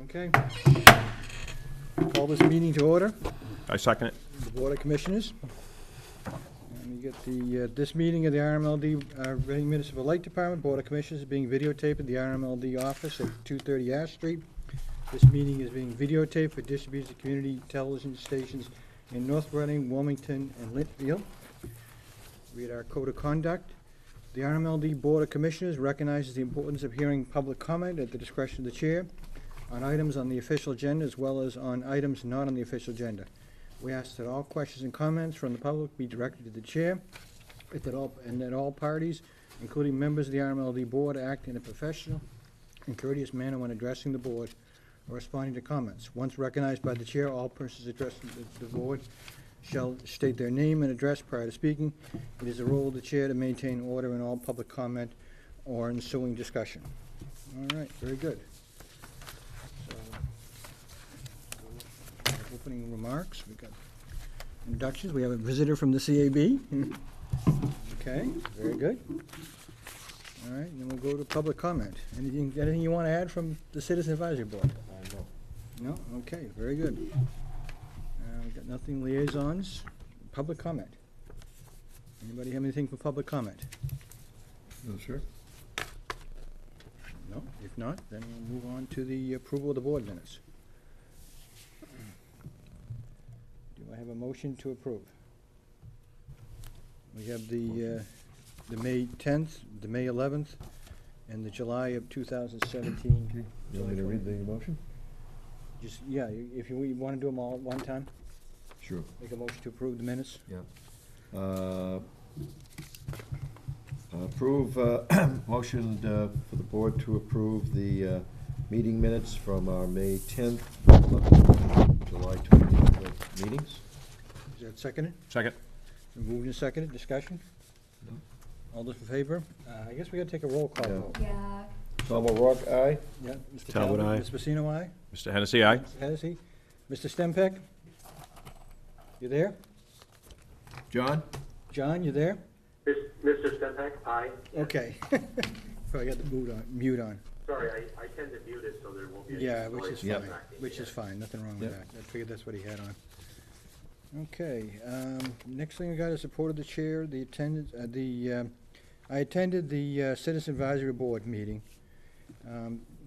Okay. Call this meeting to order. I second it. The Board of Commissioners. And you get the, this meeting of the RMLD Reading Municipal Light Department Board of Commissioners is being videotaped at the RMLD office at 230 Ash Street. This meeting is being videotaped for distribution to community television stations in North Reading, Wilmington, and Litchfield. Read our code of conduct. The RMLD Board of Commissioners recognizes the importance of hearing public comment at the discretion of the chair on items on the official agenda as well as on items not on the official agenda. We ask that all questions and comments from the public be directed to the chair, and that all parties, including members of the RMLD Board, act in a professional and courteous manner when addressing the board or responding to comments. Once recognized by the chair, all persons addressing the board shall state their name and address prior to speaking. It is the role of the chair to maintain order in all public comment or ensuing discussion. All right, very good. So, opening remarks. We got introductions. We have a visitor from the CAB. Okay, very good. All right, and then we'll go to public comment. Anything you want to add from the Citizen Advisory Board? No. No? Okay, very good. We've got nothing. Liaisons. Public comment. Anybody have anything for public comment? No, sure. No? If not, then we'll move on to the approval of the board minutes. Do I have a motion to approve? We have the May 10th, the May 11th, and the July of 2017. You want me to read the motion? Just, yeah, if you want to do them all at one time, Sure. make a motion to approve the minutes. Yeah. Approve, motion for the board to approve the meeting minutes from our May 10th, 11th, July 20th meetings. Is that seconded? Second. Moved and seconded, discussion? No. All those in favor? I guess we gotta take a roll call Yeah. vote. Yeah. Tom O'Rourke, aye. Yeah, Mr. Talbot, aye. Ms. Pacino, aye. Mr. Hennessy, aye. Mr. Hennessy. Mr. Stempeck? You there? John? John, you there? Mr. Stempeck, aye. Okay. Probably got the mute on. Sorry, I tend to mute it so there won't be any Yeah, which is noise fine, distracting which me. is fine, nothing wrong with Yep. that. I figured that's what he had on. Okay, next thing I got is support of the chair, the attendance, I attended the Citizen Advisory Board meeting.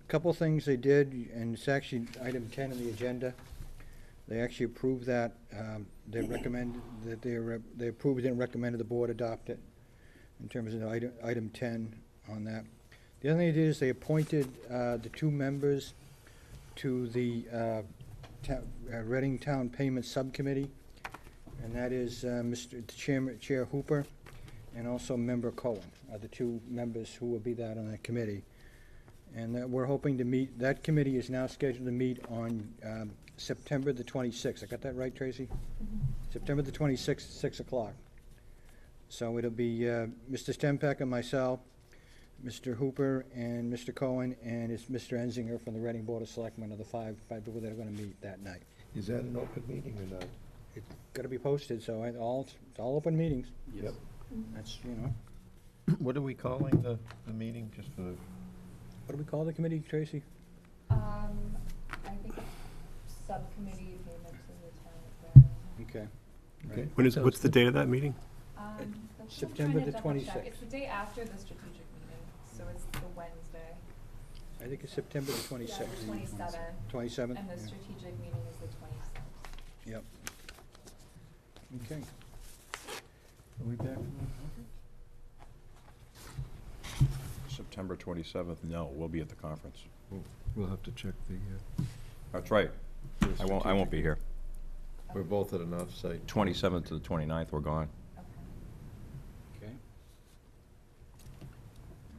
Couple things they did, and it's actually item 10 on the agenda. They actually approved that, they recommended that they approved it and recommended the board adopt it in terms of item 10 on that. The other thing they did is they appointed the two members to the Reading Town Payment Subcommittee, and that is Chair Hooper and also Member Cohen are the two members who will be that on that committee. And that we're hoping to meet, that committee is now scheduled to meet on September the 26th. I got that right, Tracy? Mm-hmm. September the 26th, 6 o'clock. So it'll be Mr. Stempeck and myself, Mr. Hooper and Mr. Cohen, and it's Mr. Enzinger from the Reading Board of Selectmen are the five people that are going to meet that night. Is that an open meeting or not? It's got to be posted, so it's all open meetings. Yep. That's, you know. What are we calling the meeting, just for? What do we call the committee, Tracy? I think subcommittee payments in the town of Reading. Okay. Okay. Right. What's the date of that meeting? I'm still September trying to the double check. 26th. It's the day after the strategic meeting, so it's the Wednesday. I think it's September the 26th. Yeah, the 27th. 27th? And the Yeah. strategic meeting is the 26th. Yep. Okay. Are we back from September 27th, no, we'll be at the conference. We'll have to check the. That's right. I won't be here. We're both at an off-site. 27th to the 29th, we're gone. Okay. Okay.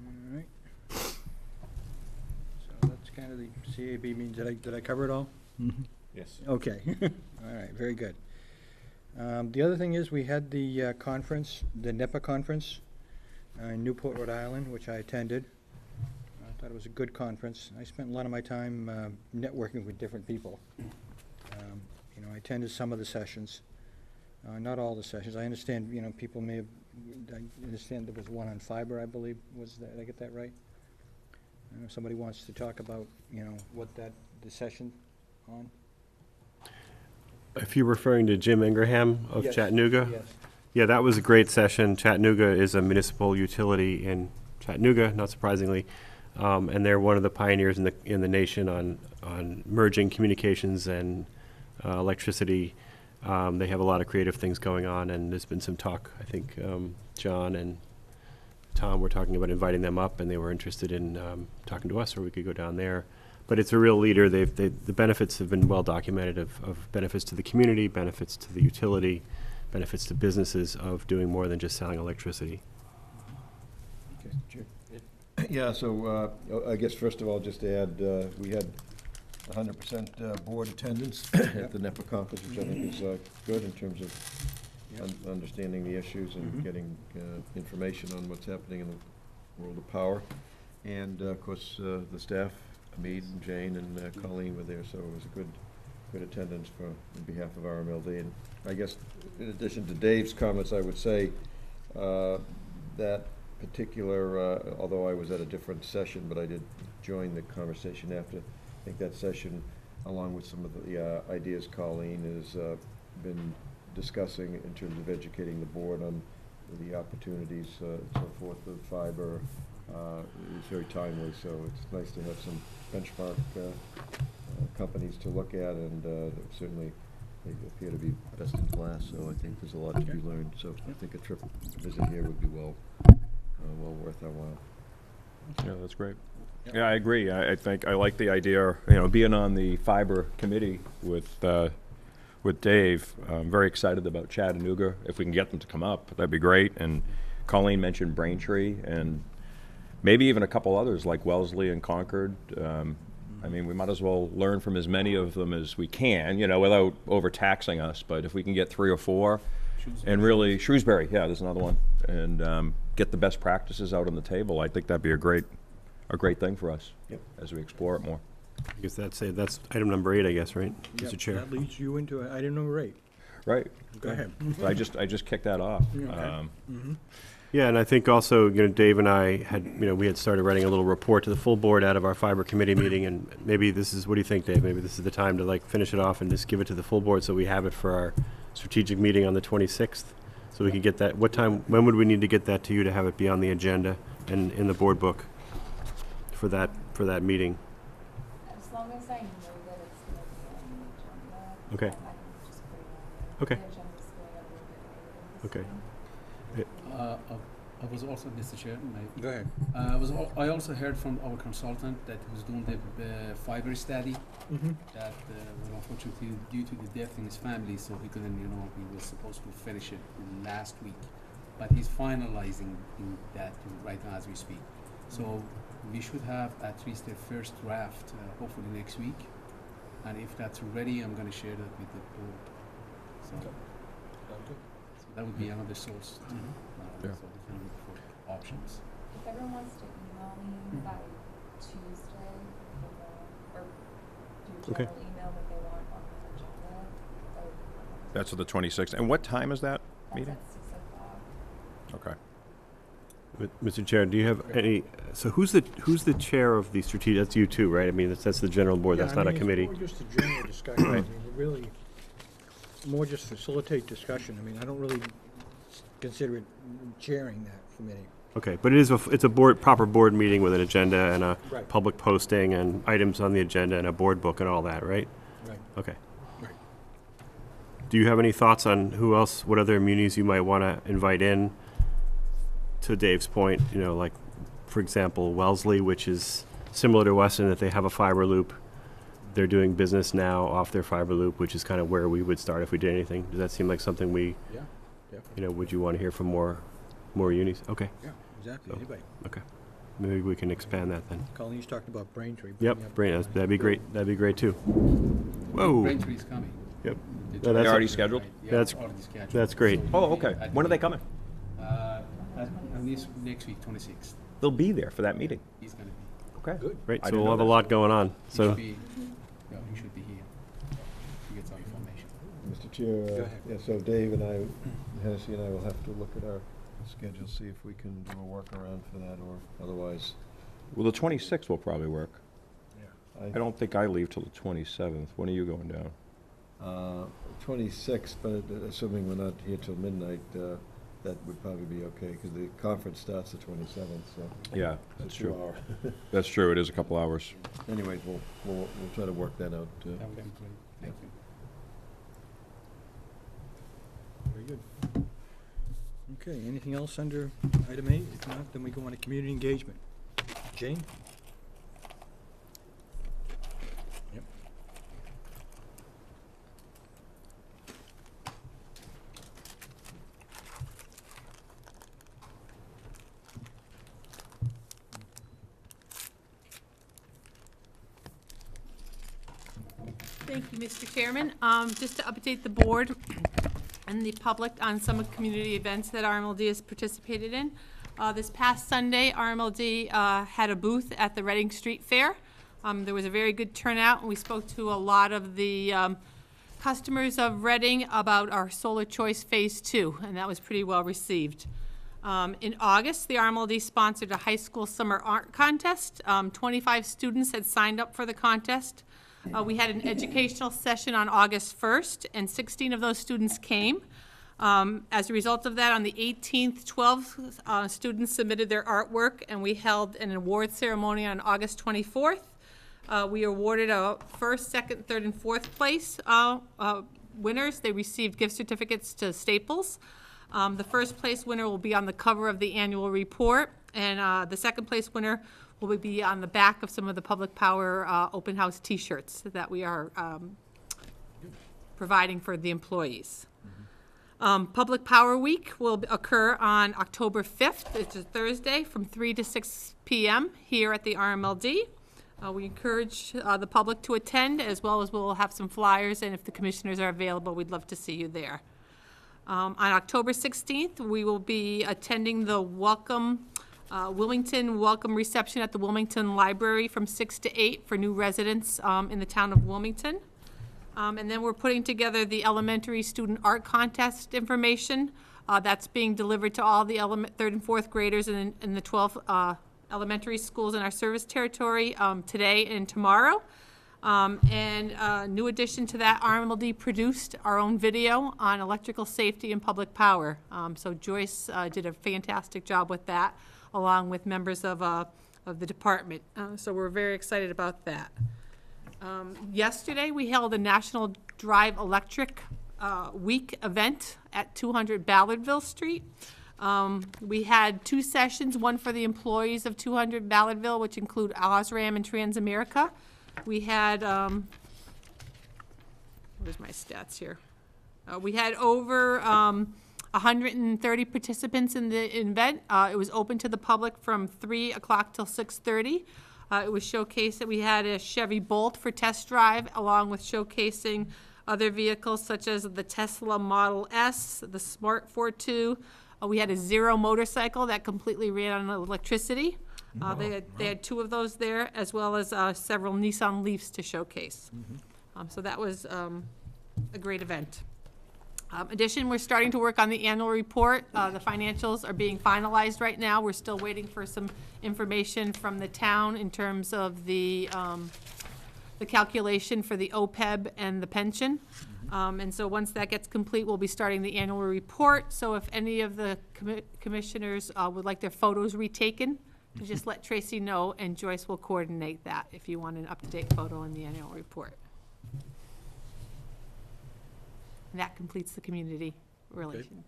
All right. So that's kind of the CAB means, did I cover it all? Yes. Okay. All right, very good. The other thing is, we had the conference, the NEPA conference in Newport, Rhode Island, which I attended. I thought it was a good conference. I spent a lot of my time networking with different people. You know, I attended some of the sessions, not all the sessions. I understand, you know, people may have, I understand there was one on fiber, I believe, was that, did I get that right? I don't know if somebody wants to talk about, what the session on? If you're referring to Jim Ingraham of Yes, Chattanooga? Yes. Yeah, that was a great session. Chattanooga is a municipal utility in Chattanooga, not surprisingly. And they're one of the pioneers in the nation on merging communications and electricity. They have a lot of creative things going on, and there's been some talk. I think John and Tom were talking about inviting them up, and they were interested in talking to us, or we could go down there. But it's a real leader. The benefits have been well documented of benefits to the community, benefits to the utility, benefits to businesses of doing more than just selling electricity. Okay, sure. Yeah, so I guess first of all, just to add, we had 100% board attendance at the NEPA conference, which I think is good in terms of understanding the issues and getting information on what's happening in the world of power. And of course, the staff, Hamid and Jane and Colleen were there, so it was a good attendance on behalf of RMLD. And I guess in addition to Dave's comments, I would say that particular, although I was at a different session, but I did join the conversation after. I think that session, along with some of the ideas Colleen has been discussing in terms of educating the board on the opportunities and so forth of fiber, is very timely. So it's nice to have some benchmark companies to look at, and certainly they appear to be best in class. So I think there's a lot to be learned. So I think a trip visit here would be well worth our while. Yeah, that's great. Yeah, I agree. I think I like the idea, being on the fiber committee with Dave. I'm very excited about Chattanooga. If we can get them to come up, that'd be great. And Colleen mentioned Braintree, and maybe even a couple others like Wellesley and Concord. I mean, we might as well learn from as many of them as we can, without overtaxing us. But if we can get 3 or 4, and really, Shrewsbury, yeah, there's another one, and get the best practices out on the table, I think that'd be a great thing for us as we explore it more. I guess that's item number 8, I guess, right, Yep, Mr. Chair? that leads you into item number 8. Right. Go ahead. I just kicked that off. Okay. Yeah, and I think also, Dave and I had, we had started writing a little report to the full board out of our fiber committee meeting, and maybe what do you think, Dave? Maybe this is the time to finish it off and just give it to the full board so we have it for our strategic meeting on the 26th, so we can get that. When would we need to get that to you to have it be on the agenda and in the board book for that meeting? As long as I know that it's gonna be on the agenda. Okay. I can just put it on there. Okay. The agenda's going up a little bit later this Okay. time. I was also, Mr. Chair, Go ahead. I also heard from our consultant that was doing the fiber study, that unfortunately due to the death in his family, so he couldn't, he was supposed to finish it last week, but he's finalizing that right now as we speak. So we should have at least the first draft, hopefully next week, and if that's ready, I'm going to share that with the board. So that would be another source to, Yeah. so we can look for options. If everyone wants to email me by Tuesday, or do Okay. general email what they want on the agenda, that would be wonderful. That's for the 26th. And what time is that That's meeting? at 6 o'clock. Okay. Mr. Chair, do you have any, so who's the chair of the strategic, that's you too, right? I mean, that's the general board, that's not a committee. It's more just a general discussion. I mean, we really, more just facilitate discussion. I mean, I don't really consider it chairing that committee. Okay, but it's a proper board meeting with an agenda and a Right. public posting and items on the agenda and a board book and all that, right? Right. Okay. Right. Do you have any thoughts on who else, what other immunities you might want to invite in? To Dave's point, for example, Wellesley, which is similar to us in that they have a fiber loop. They're doing business now off their fiber loop, which is kind of where we would start if we did anything. Does that seem like something we, Yeah, definitely. would you want to hear from more unis? Okay, Yeah, exactly. So- Anybody. okay. Maybe we can expand that then. Colleen's talked about Braintree. Yep, that'd be great. That'd be great too. Whoa. Braintree is coming. Yep. The No, that's already draft, scheduled? Yeah, That's- it's already scheduled. that's great. So Oh, we'll okay. be at When are the- they coming? Next week, 26th. They'll be there for that meeting. He's going to be. Okay. Good. Great, I so didn't we'll know have a that. lot going on. He So, should be, he should be here to get some information. Mr. Chair, Go ahead. yeah, so Dave and I, Hennessy and I will have to look at our schedule, see if we can do a workaround for that, or otherwise Well, the 26th will probably work. I- I don't think I leave till the 27th. When are you going down? 26th, but assuming we're not here till midnight, that would probably be okay, because the conference starts the 27th, so. Yeah, it's a that's true. 2-hour. That's true, it is a couple hours. Anyways, we'll try to work that out. That would be great. Thank you. Very good. Okay, anything else under item 8? If not, then we go on to community engagement. Jane? Yep. Thank you, Mr. Chairman. Just to update the board and the public on some of the community events that RMLD has participated in. This past Sunday, RMLD had a booth at the Reading Street Fair. There was a very good turnout, and we spoke to a lot of the customers of Reading about our Solar Choice Phase 2, and that was pretty well received. In August, the RMLD sponsored a high school summer art contest. 25 students had signed up for the contest. We had an educational session on August 1st, and 16 of those students came. As a result of that, on the 18th, 12 students submitted their artwork, and we held an award ceremony on August 24th. We awarded a first, second, third, and fourth place winners. They received gift certificates to Staples. The first place winner will be on the cover of the annual report, and the second place winner will be on the back of some of the Public Power open house T-shirts that we are providing for the employees. Public Power Week will occur on October 5th. It's a Thursday from 3 to 6 p.m. here at the RMLD. We encourage the public to attend, as well as we'll have some flyers, and if the commissioners are available, we'd love to see you there. On October 16th, we will be attending the Wilmington Welcome Reception at the Wilmington Library from 6 to 8 for new residents in the town of Wilmington. And then we're putting together the elementary student art contest information. That's being delivered to all the third and fourth graders in the 12 elementary schools in our service territory today and tomorrow. New addition to that, RMLD produced our own video on electrical safety and public power. So Joyce did a fantastic job with that, along with members of the department. So we're very excited about that. Yesterday, we held a National Drive Electric Week event at 200 Ballardville Street. We had 2 sessions, one for the employees of 200 Ballardville, which include Osram and Transamerica. We had, where's my stats here? We had over 130 participants in the event. It was open to the public from 3 o'clock till 6:30. It was showcased that we had a Chevy Bolt for test drive, along with showcasing other vehicles such as the Tesla Model S, the Smart Fortwo. We had a Zero motorcycle that completely ran on electricity. They had 2 of those there, as well as several Nissan Leafs to showcase. So that was a great event. In addition, we're starting to work on the annual report. The financials are being finalized right now. We're still waiting for some information from the town in terms of the calculation for the OPEB and the pension. And so once that gets complete, we'll be starting the annual report. So if any of the commissioners would like their photos retaken, to just let Tracy know, and Joyce will coordinate that if you want an up-to-date photo in the annual report. And that completes the community relation.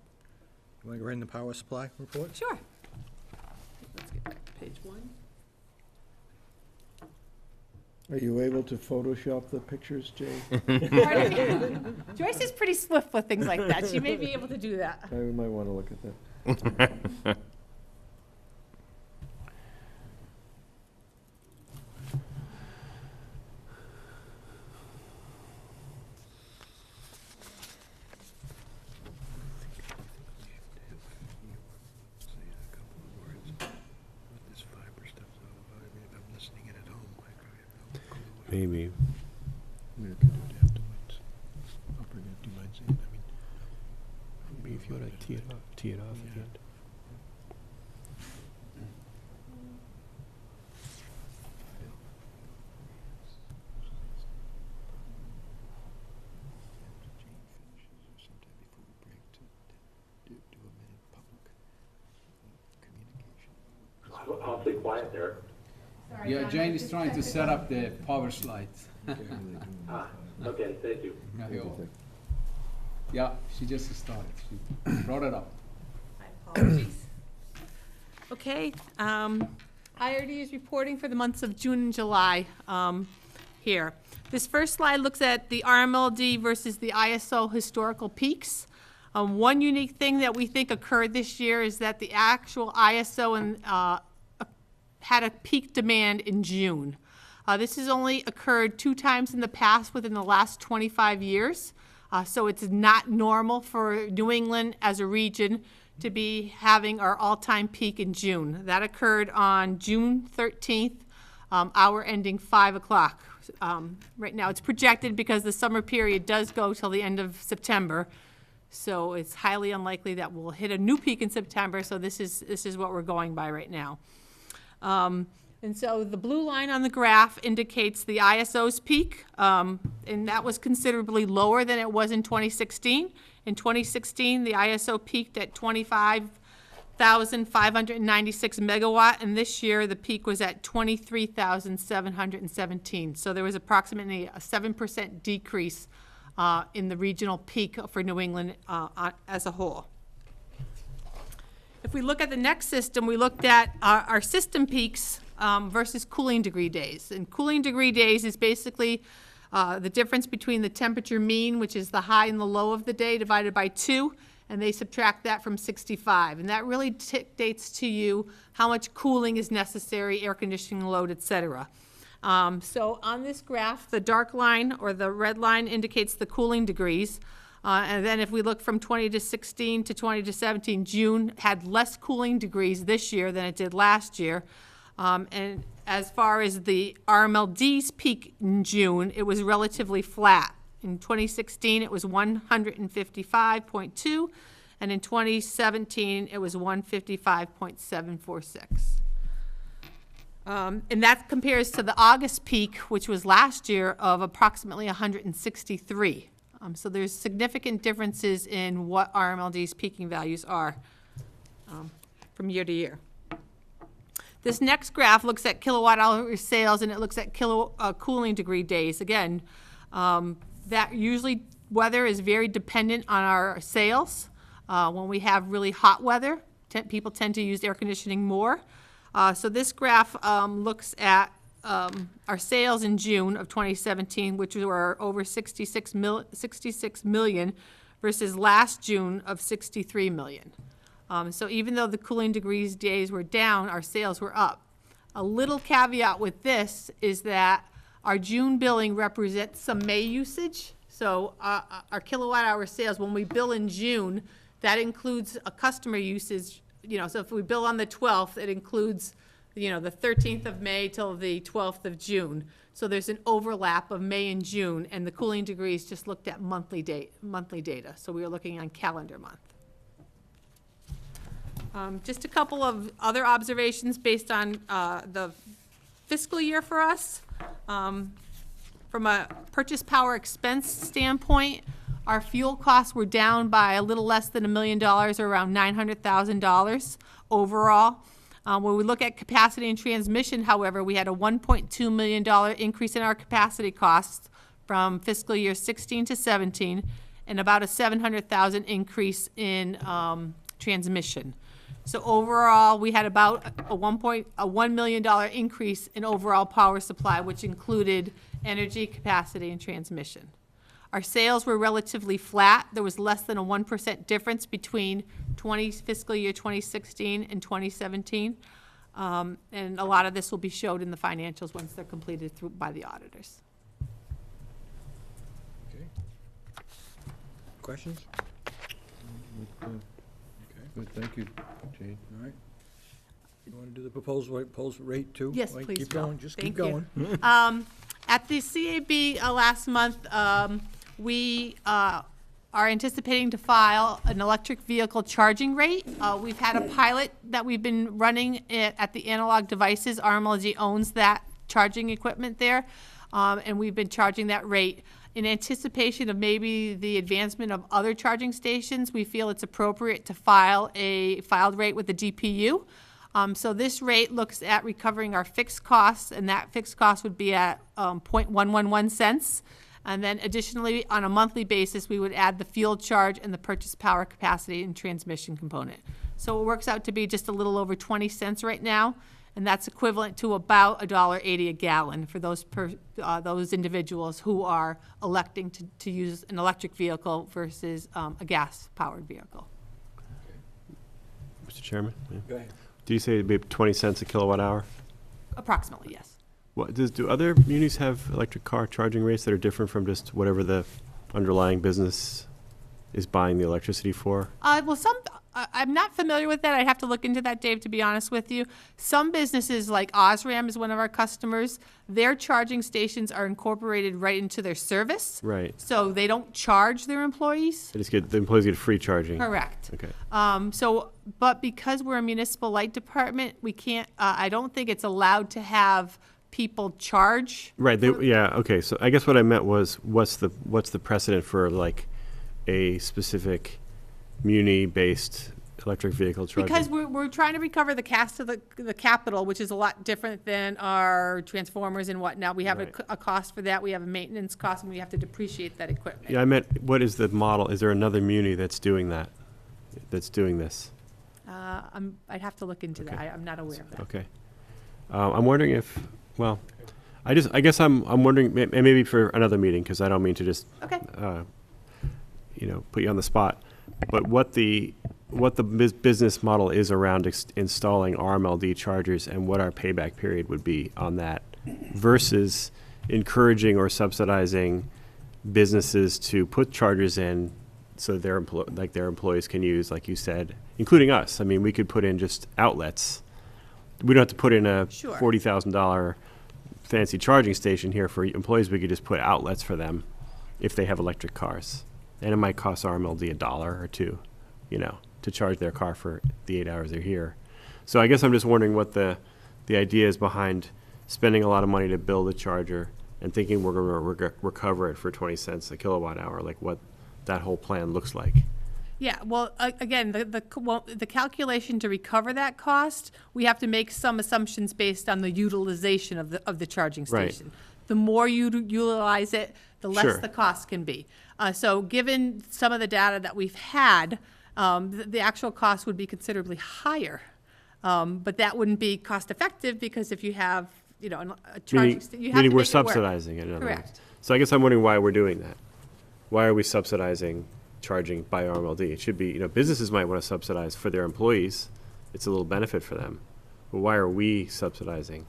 You want to go right in the power supply report? Sure. Let's get back to page 1. Are you able to Photoshop the pictures, Jay? Pardon me? Joyce is pretty swift with things like that. She may be able to do that. I might want to look at that. Maybe. We can do it afterwards. I'll bring it, do you mind seeing it? Maybe if you want to tee it off Yeah. again. awfully quiet there. Sorry, Yeah, John, Jane just is trying to check set it. up the power slides. Ah, okay, thank you. Yeah, she just started. She brought it up. My apologies. Okay, IRD is reporting for the months of June and July here. This first slide looks at the RMLD versus the ISO historical peaks. One unique thing that we think occurred this year is that the actual ISO had a peak demand in June. This has only occurred 2 times in the past within the last 25 years. So it's not normal for New England as a region to be having our all-time peak in June. That occurred on June 13th, hour ending 5 o'clock. Right now it's projected because the summer period does go till the end of September. So it's highly unlikely that we'll hit a new peak in September, so this is what we're going by right now. And so the blue line on the graph indicates the ISO's peak, and that was considerably lower than it was in 2016. In 2016, the ISO peaked at 25,596 megawatt, and this year the peak was at 23,717. So there was approximately a 7% decrease in the regional peak for New England as a whole. If we look at the next system, we looked at our system peaks versus cooling degree days. And cooling degree days is basically the difference between the temperature mean, which is the high and the low of the day, divided by 2, and they subtract that from 65. And that really dictates to you how much cooling is necessary, air conditioning load, et cetera. So on this graph, the dark line or the red line indicates the cooling degrees. And then if we look from 2016 to 2017, June had less cooling degrees this year than it did last year. And as far as the RMLD's peak in June, it was relatively flat. In 2016, it was 155.2, and in 2017, it was 155.746. And that compares to the August peak, which was last year, of approximately 163. So there's significant differences in what RMLD's peaking values are from year to year. This next graph looks at kilowatt hour sales, and it looks at cooling degree days. Again, that usually weather is very dependent on our sales. When we have really hot weather, people tend to use air conditioning more. So this graph looks at our sales in June of 2017, which were over 66 million, versus last June of 63 million. So even though the cooling degrees days were down, our sales were up. A little caveat with this is that our June billing represents some May usage. So our kilowatt hour sales, when we bill in June, that includes a customer usage. So if we bill on the 12th, it includes, the 13th of May till the 12th of June. So there's an overlap of May and June, and the cooling degrees just looked at monthly data. So we were looking on calendar month. Just a couple of other observations based on the fiscal year for us. From a purchase power expense standpoint, our fuel costs were down by a little less than $1 million, or around $900,000 overall. When we look at capacity and transmission, however, we had a $1.2 million increase in our capacity costs from fiscal year 16 to 17, and about a $700,000 increase in transmission. So overall, we had about a $1 million increase in overall power supply, which included energy, capacity, and transmission. Our sales were relatively flat. There was less than a 1% difference between fiscal year 2016 and 2017. And a lot of this will be showed in the financials once they're completed by the auditors. Okay. Questions? Good, thank you, Jane. All right. You want to do the proposed rate too? Yes, Like, please, Keep Bill. going, just Thank keep you. going. At the CAB last month, we are anticipating to file an electric vehicle charging rate. We've had a pilot that we've been running at the Analog Devices. RMLD owns that charging equipment there, and we've been charging that rate. In anticipation of maybe the advancement of other charging stations, we feel it's appropriate to file a filed rate with the DPU. So this rate looks at recovering our fixed costs, and that fixed cost would be at 0.111 cents. And then additionally, on a monthly basis, we would add the fuel charge and the purchase power capacity and transmission component. So it works out to be just a little over 20 cents right now, and that's equivalent to about $1.80 a gallon for those individuals who are electing to use an electric vehicle versus a gas-powered vehicle. Mr. Chairman? Yeah. Go ahead. Did you say it'd be 20 cents a kilowatt hour? Approximately, yes. What, do other munis have electric car charging rates that are different from just whatever the underlying business is buying the electricity for? Well, I'm not familiar with that. I'd have to look into that, Dave, to be honest with you. Some businesses, like Osram is one of our customers, their charging stations are incorporated right into their service. Right. So they don't charge their employees. They just the employees get free charging? Correct. Okay. But because we're a municipal light department, we can't, I don't think it's allowed to have people charge. Right, yeah, okay, so I guess what I meant was, what's the precedent for like a specific muni-based electric vehicle charging? Because we're trying to recover the cost of the capital, which is a lot different than our transformers and whatnot. We have Right. a cost for that, we have a maintenance cost, and we have to depreciate that equipment. Yeah, I meant, what is the model? Is there another muni that's doing that, that's doing this? I'd have to look into that. Okay. I'm not aware of that. Okay. I'm wondering if, well, I guess I'm wondering, and maybe for another meeting, because I don't mean to just, Okay. Put you on the spot, but what the business model is around installing RMLD chargers and what our payback period would be on that versus encouraging or subsidizing businesses to put chargers in so their employees can use, like you said, including us. I mean, we could put in just outlets. We don't have to put in a Sure. $40,000 fancy charging station here for employees. We could just put outlets for them if they have electric cars. And it might cost RMLD $1 or $2, to charge their car for the 8 hours they're here. So I guess I'm just wondering what the idea is behind spending a lot of money to build a charger and thinking we're going to recover it for 20 cents a kilowatt hour, like what that whole plan looks like. Yeah, well, again, the calculation to recover that cost, we have to make some assumptions based on the utilization of the charging Right. station. The more you utilize it, the less Sure. the cost can be. So given some of the data that we've had, the actual cost would be considerably higher. But that wouldn't be cost effective because if you have, a charging station, you have to Meaning we're make it work. subsidizing it, in other words. Correct. So I guess I'm wondering why we're doing that. Why are we subsidizing charging by RMLD? It should be, businesses might want to subsidize for their employees. It's a little benefit for them. But why are we subsidizing,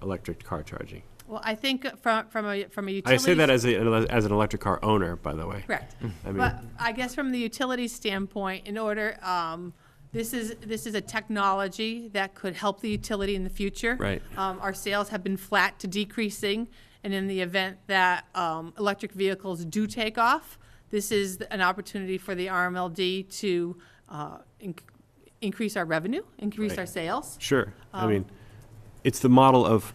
electric car charging? Well, I think from a utility. I say that as an electric car owner, by the way. Correct. I mean, But I guess from the utility standpoint, in order, this is a technology that could help the utility in the future. Right. Our sales have been flat to decreasing, and in the event that electric vehicles do take off, this is an opportunity for the RMLD to increase our revenue, increase Right. our sales. Sure. I mean, it's the model of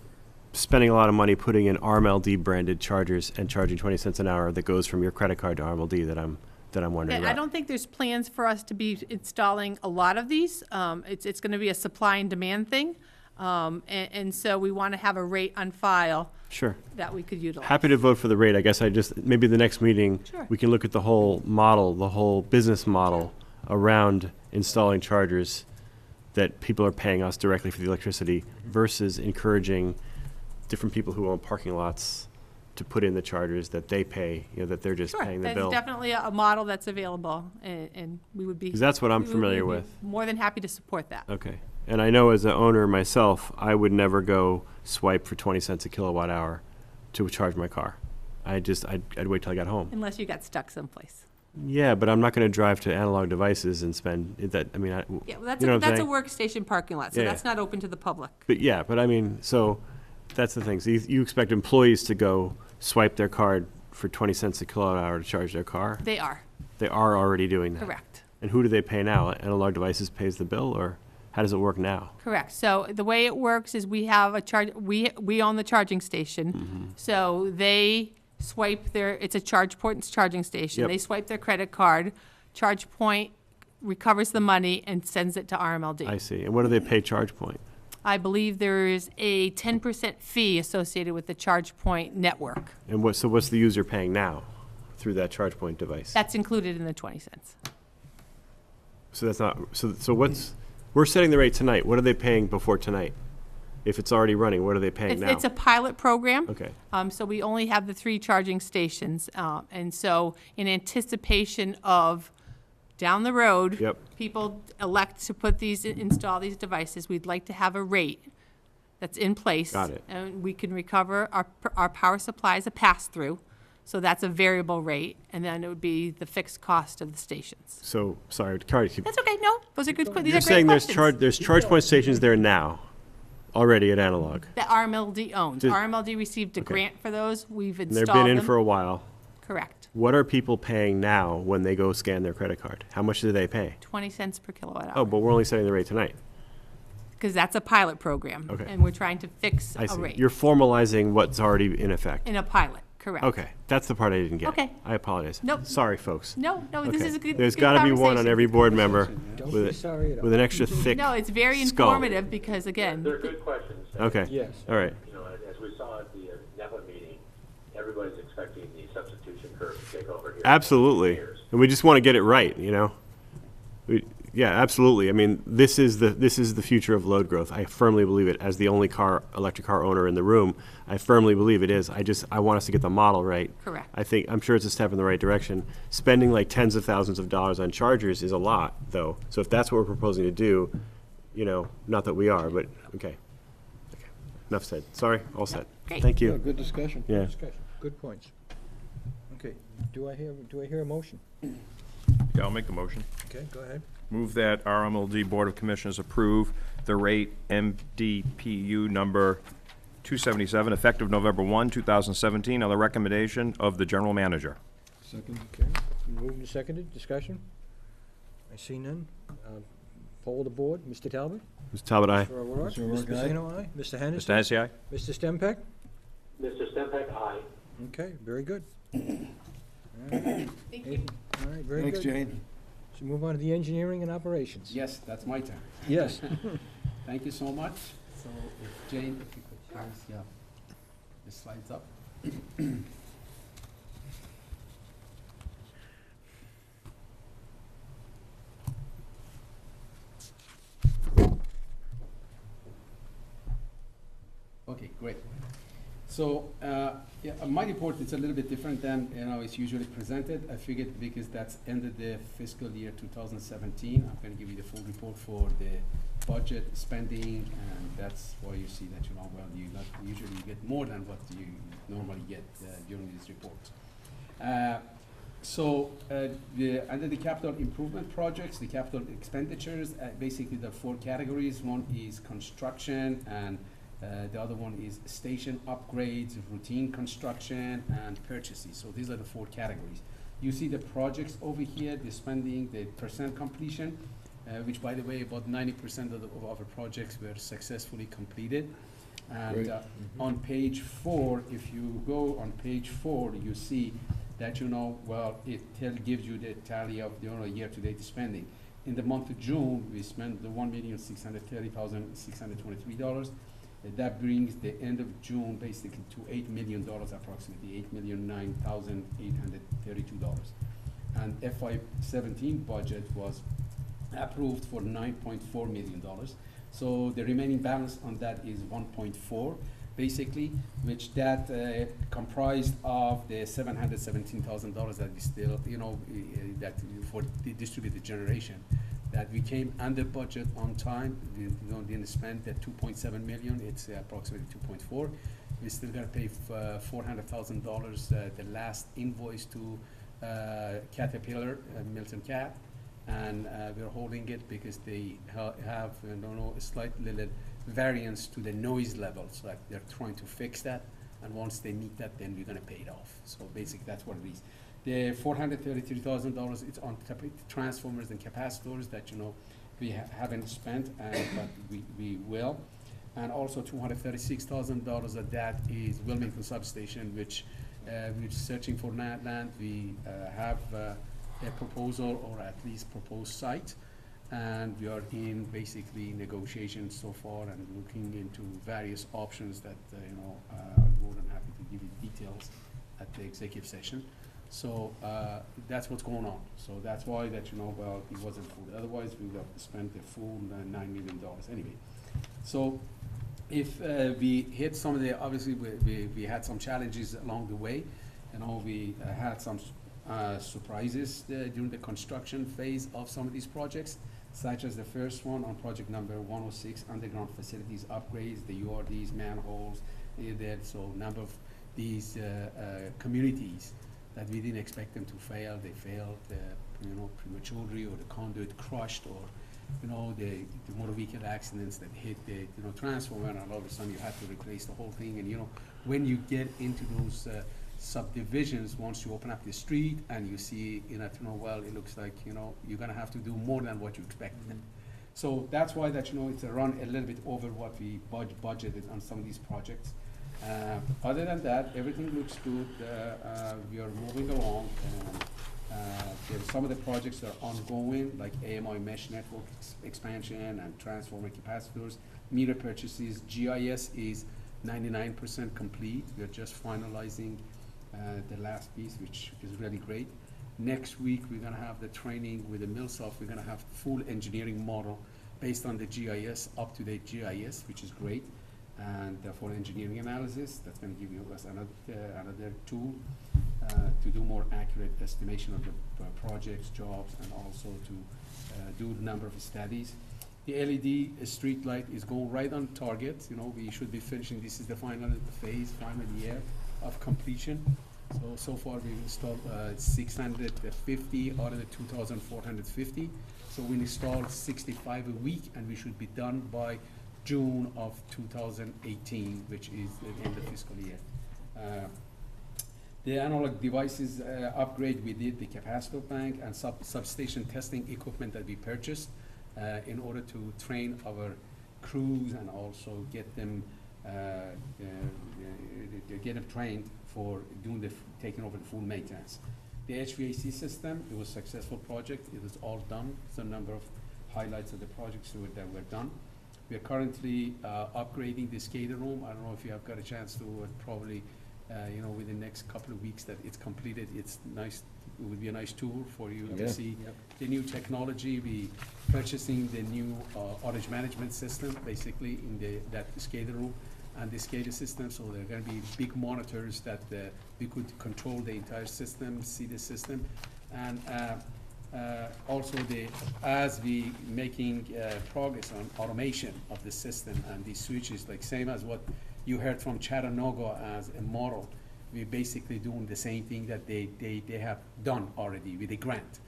spending a lot of money putting in RMLD branded chargers and charging 20 cents an hour that goes from your credit card to RMLD that I'm wondering And about. I don't think there's plans for us to be installing a lot of these. It's going to be a supply and demand thing. And so we want to have a rate on file Sure. that we could utilize. Happy to vote for the rate. I guess maybe the next meeting, Sure. we can look at the whole model, the whole business model around installing chargers that people are paying us directly for the electricity versus encouraging different people who own parking lots to put in the chargers that they pay, that they're just Sure, paying the that's bill. definitely a model that's available, and we would be. 'Cause that's what I'm we would familiar be with. More than happy to support that. Okay. And I know as an owner myself, I would never go swipe for 20 cents a kilowatt hour to charge my car. I'd wait till I got home. Unless you got stuck someplace. Yeah, but I'm not going to drive to Analog Devices and spend that. I mean, Yeah, well, that's you know a, what I'm that's a saying? workstation parking lot, so Yeah, that's yeah. not open to the public. But I mean, so that's the thing. So you expect employees to go swipe their card for 20 cents a kilowatt hour to charge their car? They are, They are already doing that. correct. And who do they pay now? Analog Devices pays the bill, or how does it work now? Correct. So the way it works is we have a charge, we own the charging station. Mm-hmm. So they swipe it's a ChargePoint charging station. Yep. They swipe their credit card. ChargePoint recovers the money and sends it to RMLD. I see. And what do they pay ChargePoint? I believe there is a 10% fee associated with the ChargePoint network. And what's the user paying now through that ChargePoint device? That's included in the 20 cents. So that's not, so what's, we're setting the rate tonight. What are they paying before tonight? If it's already running, what are they paying now? It's a pilot program. Okay. So we only have the 3 charging stations. And so in anticipation of down the road, Yep. people elect to put these, install these devices, we'd like to have a rate that's in place. Got it. And we can recover, our power supply is a pass-through, so that's a variable rate, and then it would be the fixed cost of the stations. So, sorry, Cardi, keep. That's okay, no, those are good, these are You're great saying questions. there's ChargePoint stations there now, already at Analog. That RMLD owns. Did- RMLD received a Okay. grant for those, we've And installed they've them. been in for a while. Correct. What are people paying now when they go scan their credit card? How much do they pay? 20 cents per kilowatt Oh, hour, but we're only setting the rate tonight. because that's a pilot program. Okay. And we're trying to fix I a see. rate. You're formalizing what's already in effect. In a pilot, correct. Okay, that's the part I didn't get. Okay. I apologize. Nope. Sorry, folks. No, this Okay. is a good There's good got to be one on conversation. every board member Don't with be a- sorry at all. with an extra thick. No, it's very skull. informative, because again, They're good questions. Okay. Yes. All right. You know, as we saw at the NEPA meeting, everybody's expecting the substitution curve to take over here. Absolutely. Years. And we just want to get it right, you know? Yeah, absolutely. I mean, this is the future of load growth. I firmly believe it. As the only electric car owner in the room, I firmly believe it is. I want us to get the model right. Correct. I'm sure it's a step in the right direction. Spending like tens of thousands of dollars on chargers is a lot, though. So if that's what we're proposing to do, you know, not that we are, but, okay. Enough said. Sorry, all set. Great. Thank Yeah, you. good discussion. Yeah. Discussion, good points. Okay, do I hear a motion? Yeah, I'll make the motion. Okay, go ahead. Move that RMLD Board of Commissioners approve the rate MDPU number 277, effective November 1, 2017, on the recommendation of the General Manager. Second? Okay, moved and seconded, discussion? I see none. Poll the board, Mr. Talbot? Mr. Talbot, aye. Mr. O'Rourke? Mr. O'Rourke, Mr. aye. Pacino, aye. Mr. Mr. Henderson? Hennessy, aye? Mr. Stempak? Mr. Stempak, aye. Okay, very good. Thank you. All right, very Thanks, good. Jane. So move on to the engineering and operations. Yes, that's my turn. Yes. Thank you so much. So, if Jane, if you could please, yeah, the slides up. Okay, great. So, yeah, my report is a little bit different than, it's usually presented. I figured because that's ended the fiscal year 2017, I'm gonna give you the full report for the budget spending, and that's why you see that, you usually get more than what you normally get during these reports. Under the capital improvement projects, the capital expenditures, basically the 4 categories. One is construction, and the other one is station upgrades, routine construction, and purchases. So these are the 4 categories. You see the projects over here, the spending, the percent completion, which, by the way, about 90% of our projects were successfully completed. And Great. on page 4, if you go on page 4, you see that, it gives you the tally of the year-to-date spending. In the month of June, we spent the $1,630,623. That brings the end of June basically to $8 million approximately, $8,009,832. And FY17 budget was approved for $9.4 million. So the remaining balance on that is 1.4, basically, which that comprised of the $717,000 that we still, that for the distributed generation, that we came under budget on time. We didn't spend that 2.7 million. It's approximately 2.4. We still got to pay $400,000 the last invoice to Caterpillar, Milton Cat, and we're holding it because they have a slight little variance to the noise levels. Like they're trying to fix that, and once they meet that, then we're going to pay it off. So basically, that's what it is. The $433,000, it's on transformers and capacitors that we haven't spent, but we will. And also $236,000 of that is Wilmington Substation, which we're searching for land. We have a proposal or at least proposed site. And we are in basically negotiations so far and looking into various options that, I'm more than happy to give you details at the executive session. So that's what's going on. So that's why that, well, it wasn't full. Otherwise, we would have spent the full $9 million anyway. So if we hit some of the, obviously, we had some challenges along the way. We had some surprises during the construction phase of some of these projects, such as the first one on project number 106, underground facilities upgrades, the URDs, manholes, so number of these communities that we didn't expect them to fail. They failed, prematurely, or the conduit crushed, or the motor vehicle accidents that hit the transformer, and all of a sudden you have to replace the whole thing. And when you get into those subdivisions, once you open up the street and you see, well, it looks like you're gonna have to do more than what you expected. So that's why that it's a run a little bit over what we budgeted on some of these projects. Other than that, everything looks good. We are moving along. Some of the projects are ongoing, like AMI mesh network expansion and transformer capacitors, meter purchases. GIS is 99% complete. We are just finalizing the last piece, which is really great. Next week, we're gonna have the training with the Millsoft. We're gonna have full engineering model based on the GIS, up-to-date GIS, which is great. And for engineering analysis, that's going to give us another tool to do more accurate estimation of the projects, jobs, and also to do the number of studies. The LED street light is going right on target. We should be finishing. This is the final phase, final year of completion. So far we've installed 650 out of the 2,450. So we installed 65 a week, and we should be done by June of 2018, which is the end of fiscal year. The analog devices upgrade, we did the capacitor bank and substation testing equipment that we purchased in order to train our crews and also get them trained for doing taking over the full maintenance. The HVAC system, it was a successful project. It was all done. So a number of highlights of the projects that were done. We are currently upgrading the skater room. I don't know if you have got a chance to probably, within the next couple of weeks that it's completed. It's nice. It would be a nice tour for you to see the new technology. We purchasing the new outage management system, basically in that skater room and the skater system. So there are going to be big monitors that we could control the entire system, see the system, and also as we making progress on automation of the system and these switches, like same as what you heard from Chattanooga as a model, we're basically doing the same thing that they have done already with a grant.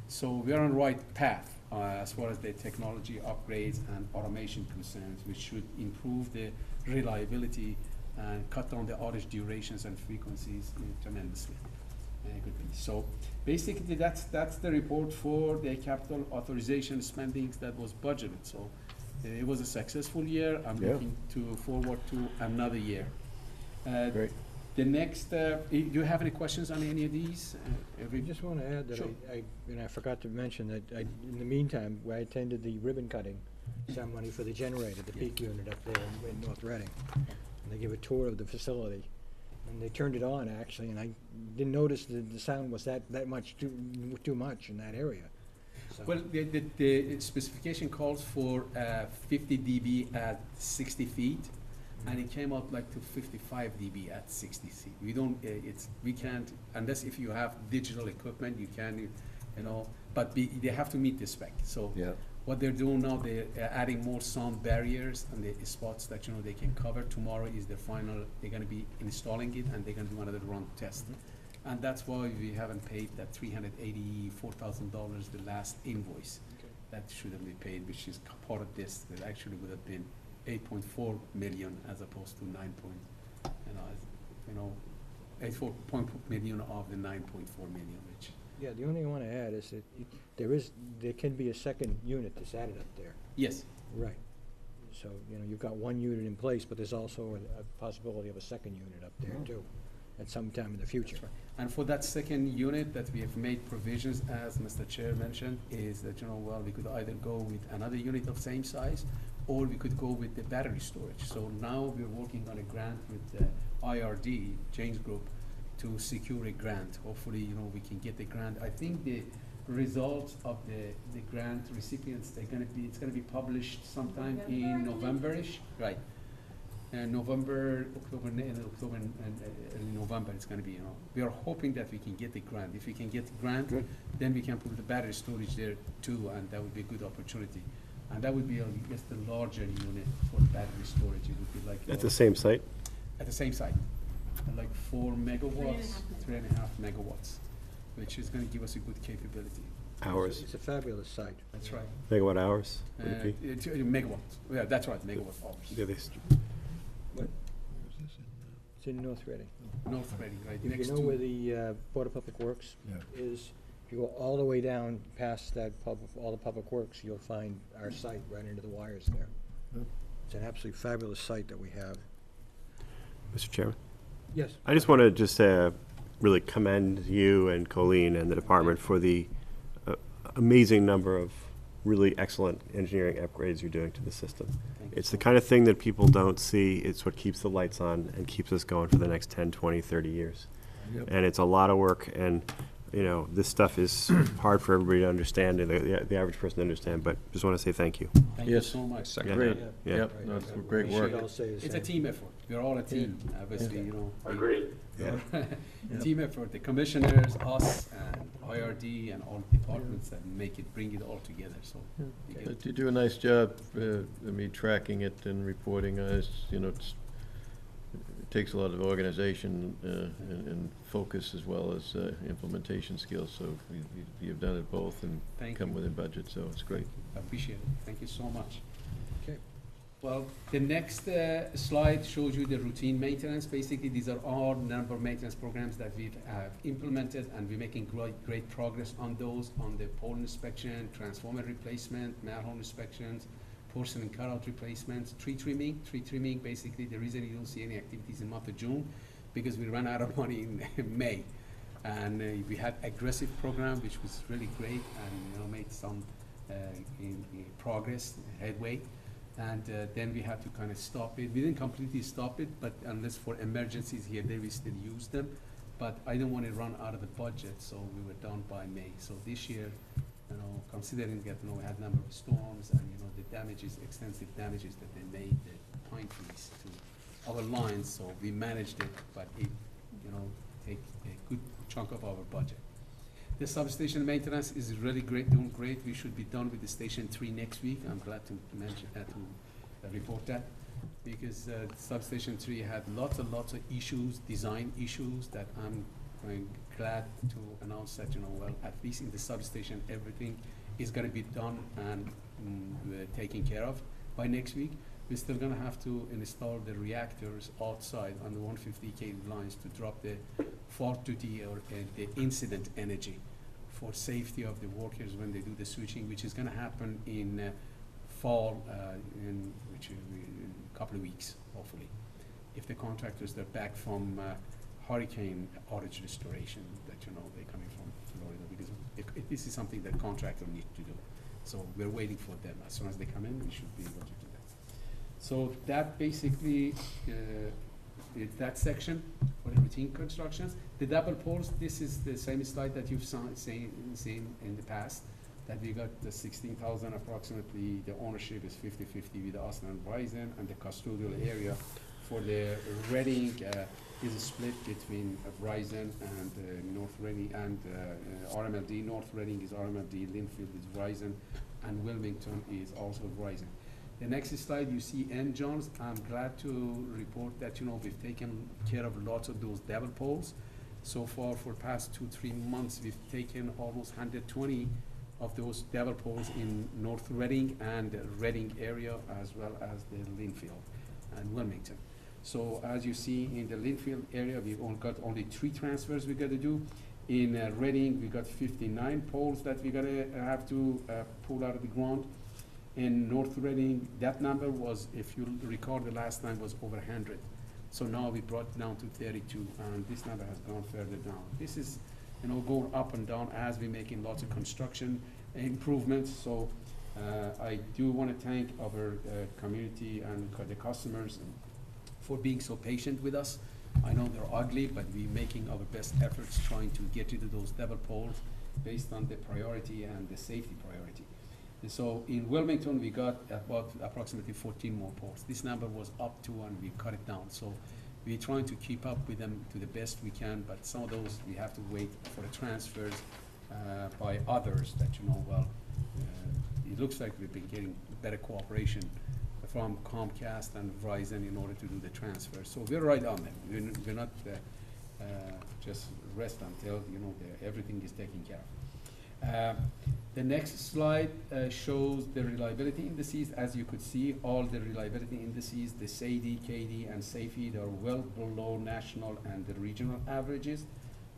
So we are on the right path as far as the technology upgrades and automation concerns, which should improve the reliability and cut down the outage durations and frequencies tremendously. Good thing. So basically that's the report for the capital authorization spendings that was budgeted. So it was a successful year. I'm looking forward to another year. Great. The next, do you have any questions on any of these? I just want to add that Sure. I forgot to mention that in the meantime, I attended the ribbon cutting ceremony for the generator, the peak unit up there in North Reading. And they gave a tour of the facility. And they turned it on, actually, and I didn't notice the sound was that much too much in that area. So. Well, the specification calls for 50 dB at 60 feet, and it came out like to 55 dB at 60 feet. We can't, unless if you have digital equipment, you can, but they have to meet the spec. So what they're doing now, they're adding more sound barriers and the spots that they can cover. Tomorrow is the final. They're going to be installing it, and they're going to do another run test. And that's why we haven't paid that $384,000, the last invoice. Okay. That should have been paid, which is part of this. That actually would have been 8.4 million as opposed to 8.4 million of the 9.4 million, which. Yeah, the only thing I want to add is that there can be a second unit that's added up there. Yes. Right. So, you've got one unit in place, but there's also a possibility of a second unit up there too, at some time in the future. And for that second unit that we have made provisions, as Mr. Chair mentioned, is that, well, we could either go with another unit of same size, or we could go with the battery storage. So now we're working on a grant with IRD, James Group, to secure a grant. Hopefully, we can get the grant. I think the results of the grant recipients, it's gonna be published sometime in November-ish, right? November, October, and October and early November, it's gonna be, we are hoping that we can get the grant. If we can get the grant, then we can put the battery storage there too, and that would be a good opportunity. And that would be, I guess, the larger unit for battery storage. It would be like. At the same site? At the same site, like 4 megawatts, 3.5 megawatts, which is gonna give us a good capability. Hours? It's a fabulous site. That's right. Megawatt hours? would it be? It's megawatts, yeah, that's right, megawatt hours. Yeah, they It's in North Reading. North Reading, right, If next you know where to, the Board of Public Works Yeah. is, if you go all the way down past that all the public works, you'll find our site right into the wires there. Yep. It's an absolutely fabulous site that we have. Mr. Chairman? Yes. I just want to just really commend you and Colleen and the department for the amazing number of really excellent engineering upgrades you're doing to the system. Thank you It's so the much. kind of thing that people don't see. It's what keeps the lights on and keeps us going for the next 10, 20, 30 years. Yep. And it's a lot of work, and, this stuff is hard for everybody to understand, and the average person to understand, but just want to say thank you. thank you Yes. so much. Yeah. Great, Yeah. yep, no, it's great We work. should all say the It's a same. team effort, we're all a team, obviously, Agreed. Yeah. Team effort, the commissioners, us, and IRD, and all departments that bring it all together, so. we get- But you do a nice job, tracking it and reporting on it. It takes a lot of organization and focus as well as implementation skills, so you've done it both and Thank come you. within budget, so it's great. I appreciate it, thank you so much. Okay. Well, the next slide shows you the routine maintenance. Basically, these are all number of maintenance programs that we've implemented, and we're making great progress on those, on the pole inspection, transformer replacement, manhole inspections, porcelain cutout replacements, tree trimming. Tree trimming, basically, the reason you don't see any activities in the month of June, because we ran out of money in May. And we had aggressive program, which was really great, and made some in progress, headway. And then we had to kind of stop it. We didn't completely stop it, but unless for emergencies here, there we still use them. But I didn't want to run out of the budget, so we were done by May. So this year, considering that we had a number of storms and the damages, extensive damages that they made, the pine trees to our lines, so we managed it, but it take a good chunk of our budget. The substation maintenance is really great, doing great. We should be done with the Station 3 next week. I'm glad to mention that, to report that, because Substation 3 had lots and lots of issues, design issues, that I'm glad to announce that, well, at least in the substation, everything is gonna be done and taken care of by next week. We're still gonna have to install the reactors outside on the 150 kV lines to drop the fault duty or the incident energy for safety of the workers when they do the switching, which is gonna happen in fall, in a couple of weeks, hopefully. If the contractors are back from hurricane outage restoration, that they're coming from Florida, because if this is something that contractor need to do. So we're waiting for them. As soon as they come in, we should be able to do that. So that basically is that section for the routine constructions. The double poles, this is the same slide that you've seen in the past, that we got the 16,000 approximately. The ownership is 50-50 with us and Verizon, and the custodial area for the Reading is split between Verizon and North Reading and RMLD. North Reading is RMLD, Linfield is Verizon, and Wilmington is also Verizon. The next slide, you see N. Johns. I'm glad to report that we've taken care of lots of those double poles. So far, for the past 2-3 months, we've taken almost 120 of those double poles in North Reading and Reading area, as well as the Linfield and Wilmington. So as you see in the Linfield area, we've only 3 transfers we got to do. In Reading, we got 59 poles that we gotta have to pull out of the ground. In North Reading, that number was, if you recall, the last time was over 100. So now we brought it down to 32, and this number has gone further down. This is, going up and down as we're making lots of construction improvements. So I do want to thank our community and the customers for being so patient with us. I know they're ugly, but we're making our best efforts trying to get rid of those double poles based on the priority and the safety priority. And so in Wilmington, we got about approximately 14 more poles. This number was up to, and we cut it down. So we're trying to keep up with them to the best we can, but some of those we have to wait for the transfers by others that, it looks like we've been getting better cooperation from Comcast and Verizon in order to do the transfer. So we're right on them. We're not just rest until, everything is taken care of. The next slide shows the reliability indices. As you could see, all the reliability indices, the SAIDI, KD, and SAFE, they're well below national and the regional averages,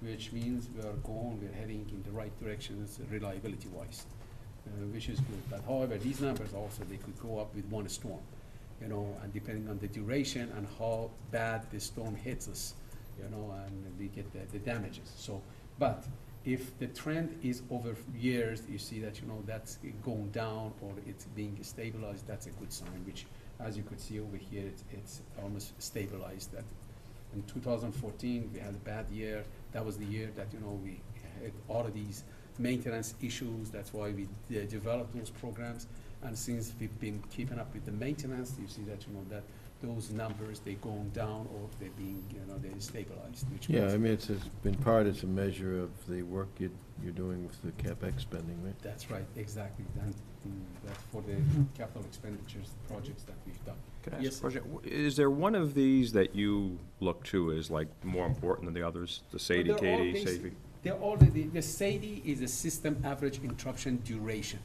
which means we're heading in the right directions reliability-wise, which is good. But however, these numbers also, they could go up with one storm, and depending on the duration and how bad the storm hits us, and we get the damages. So, but if the trend is over years, you see that, that's going down or it's being stabilized, that's a good sign, which, as you could see over here, it's almost stabilized. That in 2014, we had a bad year. That was the year that, we had all of these maintenance issues. That's why we developed those programs. And since we've been keeping up with the maintenance, you see that, that those numbers, they're going down or they're being, they're stabilized. Which Yeah, I mean, it's a measure of the work you're doing with the CapEx spending, right? That's right, exactly. And that's for the capital expenditures projects that we've done. Can I ask Yes, a question? Is there one of these that you look to as like more important than the others? The SAIDI, They're all KD, basic. SAFE? They're all the SAIDI is a system average interruption duration.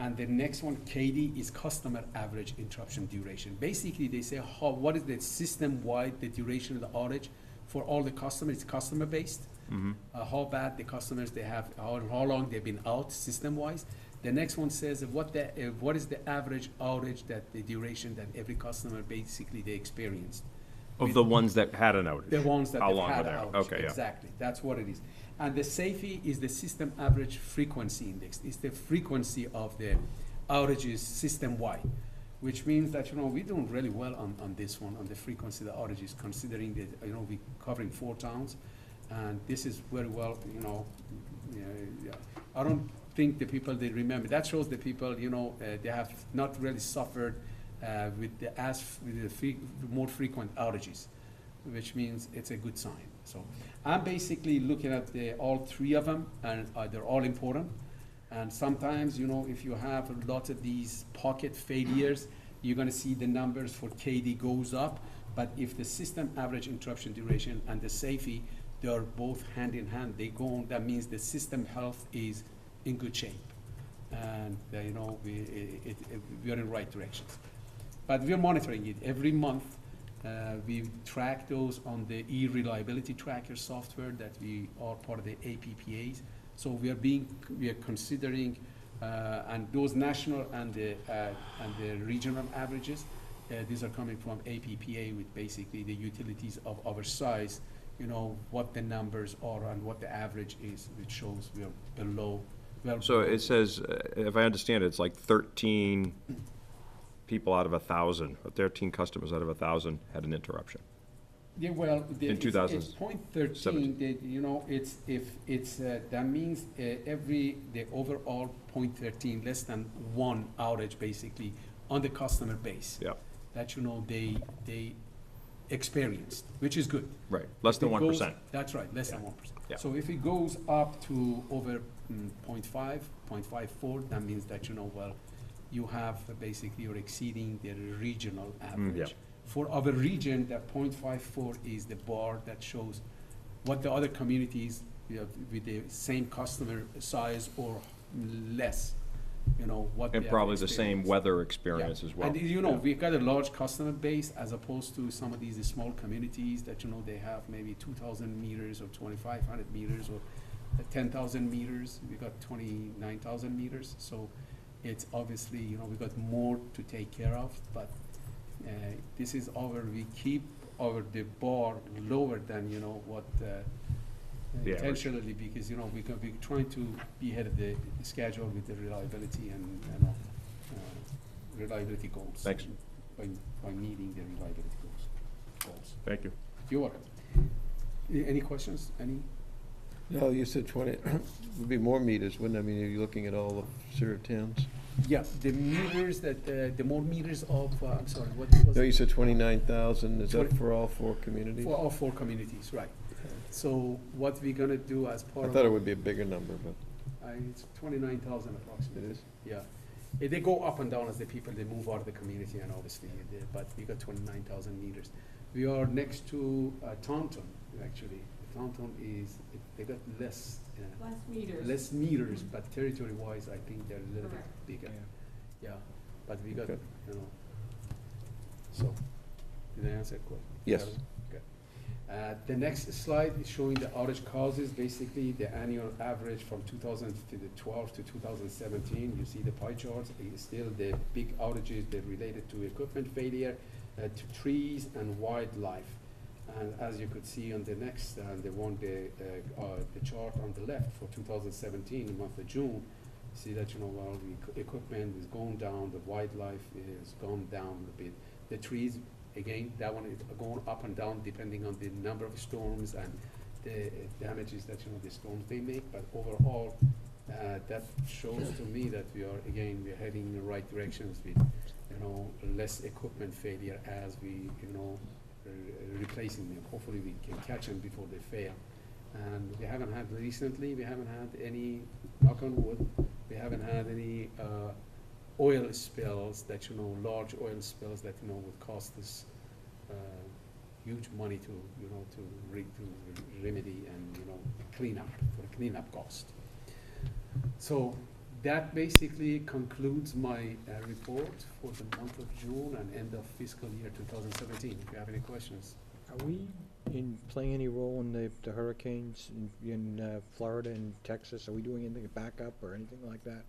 And the next one, KD, is customer average interruption duration. Basically, they say what is the system-wide, the duration of the outage for all the customers. It's customer-based. Mm-hmm. How bad the customers they have, how long they've been out system-wise. The next one says what is the average outage, that the duration that every customer basically they experienced. Of the ones that had an outage? The ones that How they've long had were they an out? outage. Okay, yeah. Exactly, that's what it is. And the SAFE is the system average frequency index. It's the frequency of the outages system-wide, which means that, we're doing really well on this one, on the frequency of the outages, considering that, we're covering 4 towns. And this is very well, I don't think the people, they remember. That shows the people, they have not really suffered with the more frequent outages, which means it's a good sign. So I'm basically looking at all 3 of them, and they're all important. And sometimes, if you have a lot of these pocket failures, you're gonna see the numbers for KD goes up. But if the system average interruption duration and the SAFE, they are both hand in hand, they go on, that means the system health is in good shape. And, we are in the right directions. But we're monitoring it every month. We track those on the e-reliability tracker software that we are part of the APPAs. So we are considering, and those national and the regional averages, these are coming from APPA with basically the utilities of our size, what the numbers are and what the average is, which shows we are below. So it says, if I understand it, it's like 13 people out of 1,000, or 13 customers out of 1,000 had an interruption. Yeah, well, In it's 2017. that means the overall 0.13, less than 1 outage basically on the customer base. Yeah, That, they experienced, which is good. right, less than If it goes- 1%. That's right, less than Yeah. 1%. Yeah. So if it goes up to over 0.5, 0.54, that means that, you have basically, you're exceeding the regional average. Yeah. For our region, that 0.54 is the bar that shows what the other communities, with the same customer size or less, what they And have probably the same experienced. weather experience as well. And Yeah. we've got a large customer base as opposed to some of these small communities that, they have maybe 2,000 meters or 2,500 meters or 10,000 meters. We got 29,000 meters. So it's obviously, we've got more to take care of, but this is we keep over the bar lower than, you know, what, The average. intentionally, because, you know, we're trying to be ahead of the schedule with the reliability and, you know, reliability goals. Thanks. By meeting the reliability goals. Thank you. You're welcome. Any questions? Any? No, you said 20, would be more meters, wouldn't it? I mean, are you looking at all the served towns? Yeah, the meters that, the more meters of, I'm sorry, what was No, it? you said 29,000, is that 20 for all 4 communities? For all 4 communities, right. So what we're gonna do as part I of. thought it would be a bigger number, but It's 29,000 approximately. it is? Yeah. They go up and down as the people, they move out of the community and obviously, but we got 29,000 meters. We are next to Taunton, actually. Taunton is, they got less. Less meters. Less meters, but territory-wise, I think they're a little bit Correct. bigger. Yeah, but we got, Okay. you know, so, did I answer your question? Yes. Okay. The next slide is showing the outage causes, basically the annual average from 2012 to 2017. You see the pie charts, still the big outages, they're related to equipment failure, to trees and wildlife. And as you could see on the next, the chart on the left for 2017, the month of June, see that, you know, well, the equipment is going down, the wildlife is gone down a bit. The trees, again, that one is going up and down depending on the number of storms and the damages that, you know, the storms they make. But overall, that shows to me that we are heading in the right directions with, you know, less equipment failure as we, you know, replacing them. Hopefully we can catch them before they fail. And we haven't had any, knock on wood, we haven't had any oil spills that, you know, large oil spills that, you know, would cost us huge money to, you know, to remedy and, you know, clean up, for the cleanup cost. So that basically concludes my report for the month of June and end of fiscal year 2017. If you have any questions. Are we playing any role in the hurricanes in Florida and Texas? Are we doing anything backup or anything like that?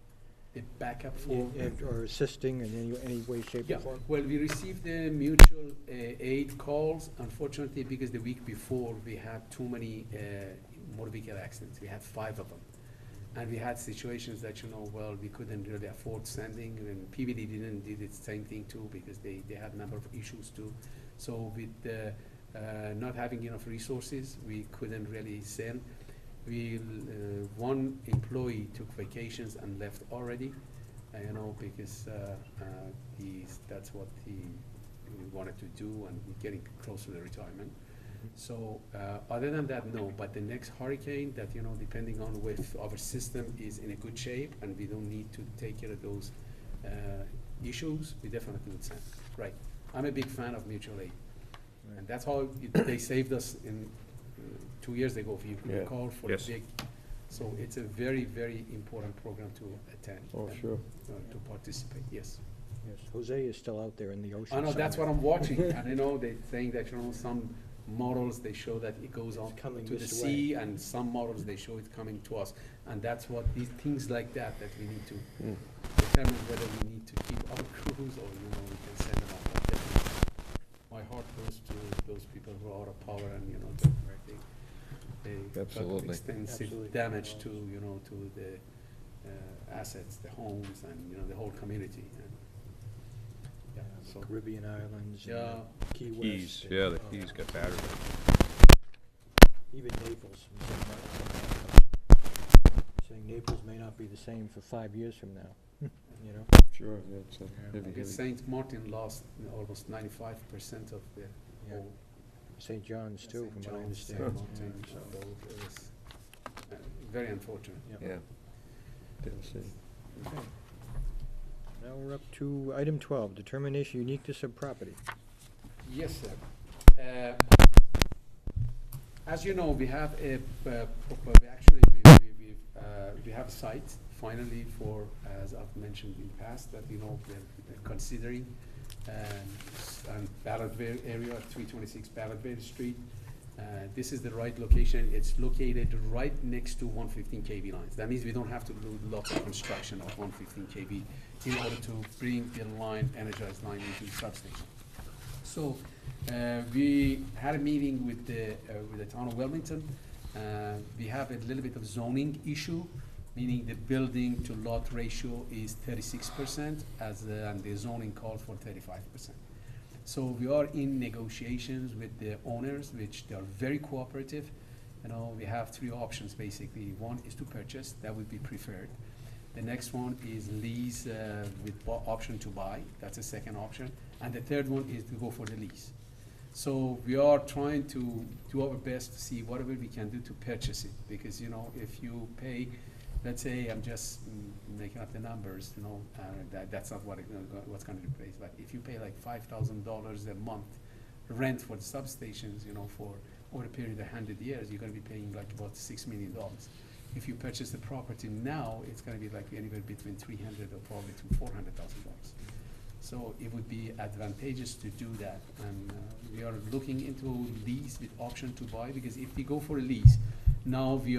The backup for? Or assisting in any way, shape, Yeah, or form? well, we received the mutual aid calls, unfortunately, because the week before we had too many motor vehicle accidents. We had 5 of them. And we had situations that, you know, well, we couldn't really afford sending, and PBD did the same thing too, because they had a number of issues too. So with not having enough resources, we couldn't really send. One employee took vacations and left already, you know, because that's what he wanted to do, and we're getting close to the retirement. So other than that, no. But the next hurricane, that, you know, depending on if our system is in a good shape and we don't need to take care of those issues, we definitely would send. Right. I'm a big fan of mutual aid, and that's how they saved us in 2 years ago. If you Yeah. recall, for Yes. the big. So it's a very, very important program to attend. Oh, and, sure. to participate. Yes. Yes, Jose is still out there in the ocean. I know, that's what somewhere. I'm watching, and I know they're saying that, you know, some models, they show that it goes on coming to the this sea, and some models, they show it coming to us. And that's what, these things like that we need to determine whether we need to keep our crews or, you know, we can send them out. But definitely, my heart goes to those people who are out of power and, you know, they Absolutely. got extensive Absolutely. damage to, you know, to the assets, the homes, and, you know, the whole community. And, yeah, so. Caribbean islands, and Yeah. Key West. Keys, and, yeah, the keys got battered. Even Naples. Saying Naples may not be the same for 5 years from now, you know? Sure, yeah, it's a heavy, Because heavy. St. Martin lost almost 95% of the Yeah. whole. St. John's too, St. from what I John's, St. understand. Martin, Yeah, so it was very unfortunate. Yep. Yeah. Devastating. Okay. Now we're up to item 12, determination uniqueness of property. Yes, sir. As you know, we have we have a site finally for, as I've mentioned in the past, that, you know, we're considering, and Ballardville area, 326 Ballardville Street. This is the right location. It's located right next to 115 kV lines. That means we don't have to do lots of construction of 115 kV in order to bring the line, energized line, into the substation. So, we had a meeting with the town of Wilmington. We have a little bit of zoning issue, meaning the building to lot ratio is 36%, and the zoning called for 35%. So we are in negotiations with the owners, which they are very cooperative. You know, we have three options basically. One is to purchase, that would be preferred. The next one is lease with option to buy, that's the second option. And the third one is to go for the lease. So we are trying to do our best to see whatever we can do to purchase it, because, you know, if you pay, let's say, I'm just making up the numbers, you know, that's not what's going to replace. But if you pay like $5,000 a month rent for the substations, you know, for over a period of 100 years, you're going to be paying like about $6 million. If you purchase the property now, it's going to be like anywhere between $300,000 or probably to $400,000. So it would be advantageous to do that, and we are looking into lease with option to buy, because if we go for a lease, now we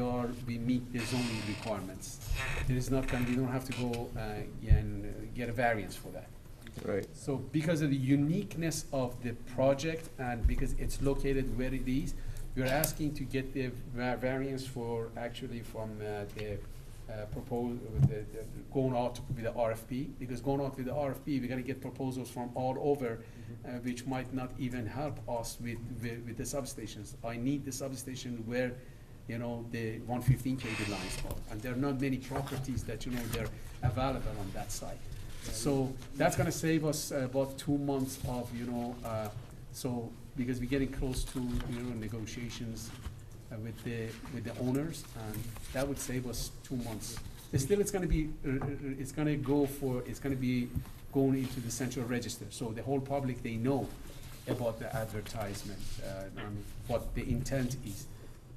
meet the zoning requirements. There is not we don't have to go and get a variance for that. Right. So because of the uniqueness of the project and because it's located where it is, we are asking to get the variance for actually from the going out with the RFP, because going out with the RFP, we're gonna get proposals from all over, which might not even help us with the substations. I need the substation where, you know, the 115 kV lines are, and there are not many properties that, you know, they're available on that site. So that's gonna save us about 2 months of, you know, so because we're getting close to, you know, negotiations with the owners, and that would save us 2 months. But still, it's gonna be going into the central register, so the whole public, they know about the advertisement and what the intent is.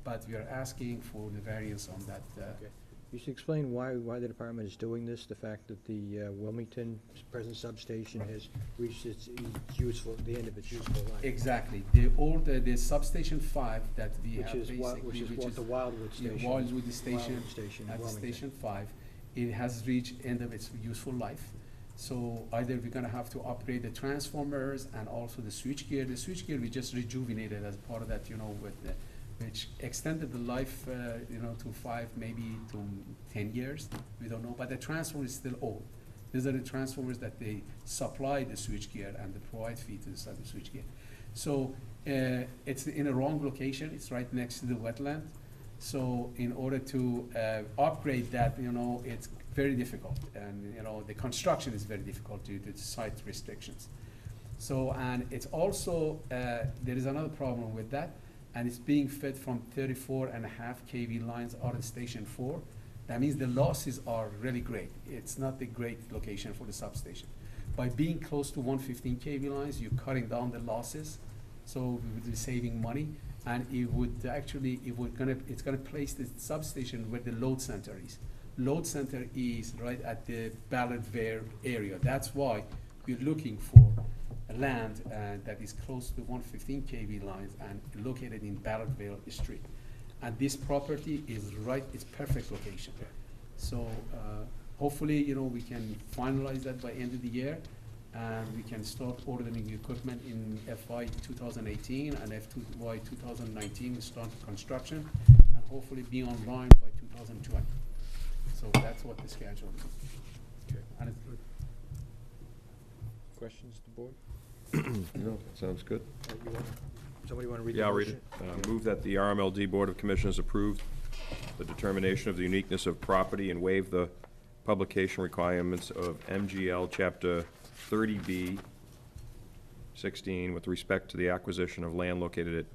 But we are asking for the variance on that. Okay. You should explain why the department is doing this, the fact that the Wilmington present substation has reached the end of its useful life. Exactly. The substation 5 that we have basically, Which is the Wildwood Station. The Wildwood Station, Wildwood Station in at Wilmington. Station 5, it has reached end of its useful life. So either we're gonna have to upgrade the transformers and also the switchgear. The switchgear we just rejuvenated as part of that, you know, which extended the life, you know, to 5, maybe to 10 years. We don't know, but the transformer is still old. These are the transformers that they supply the switchgear and they provide feed to the switchgear. So it's in a wrong location. It's right next to the wetland. So in order to upgrade that, you know, it's very difficult, and, you know, the construction is very difficult due to site restrictions. So, and it's also there is another problem with that. And it's being fed from 34.5 kV lines out of Station 4. That means the losses are really great. It's not a great location for the substation. By being close to 115 kV lines, you're cutting down the losses, so we would be saving money. And it would actually, it's gonna place the substation where the load center is. Load center is right at the Ballardvale area. That's why we're looking for land that is close to 115 kV lines and located in Ballardvale Street. And this property is right, it's perfect location. So hopefully, you know, we can finalize that by end of the year, and we can start ordering equipment in FY 2018, and FY 2019 we start construction, and hopefully be online by 2020. So that's what the schedule is. Okay. And Questions, the board? No, sounds good. Somebody want to read the Yeah, I'll read motion? it. Move that the RMLD Board of Commissioners approve the determination of the uniqueness of property and waive the publication requirements of MGL Chapter 30B 16 with respect to the acquisition of land located at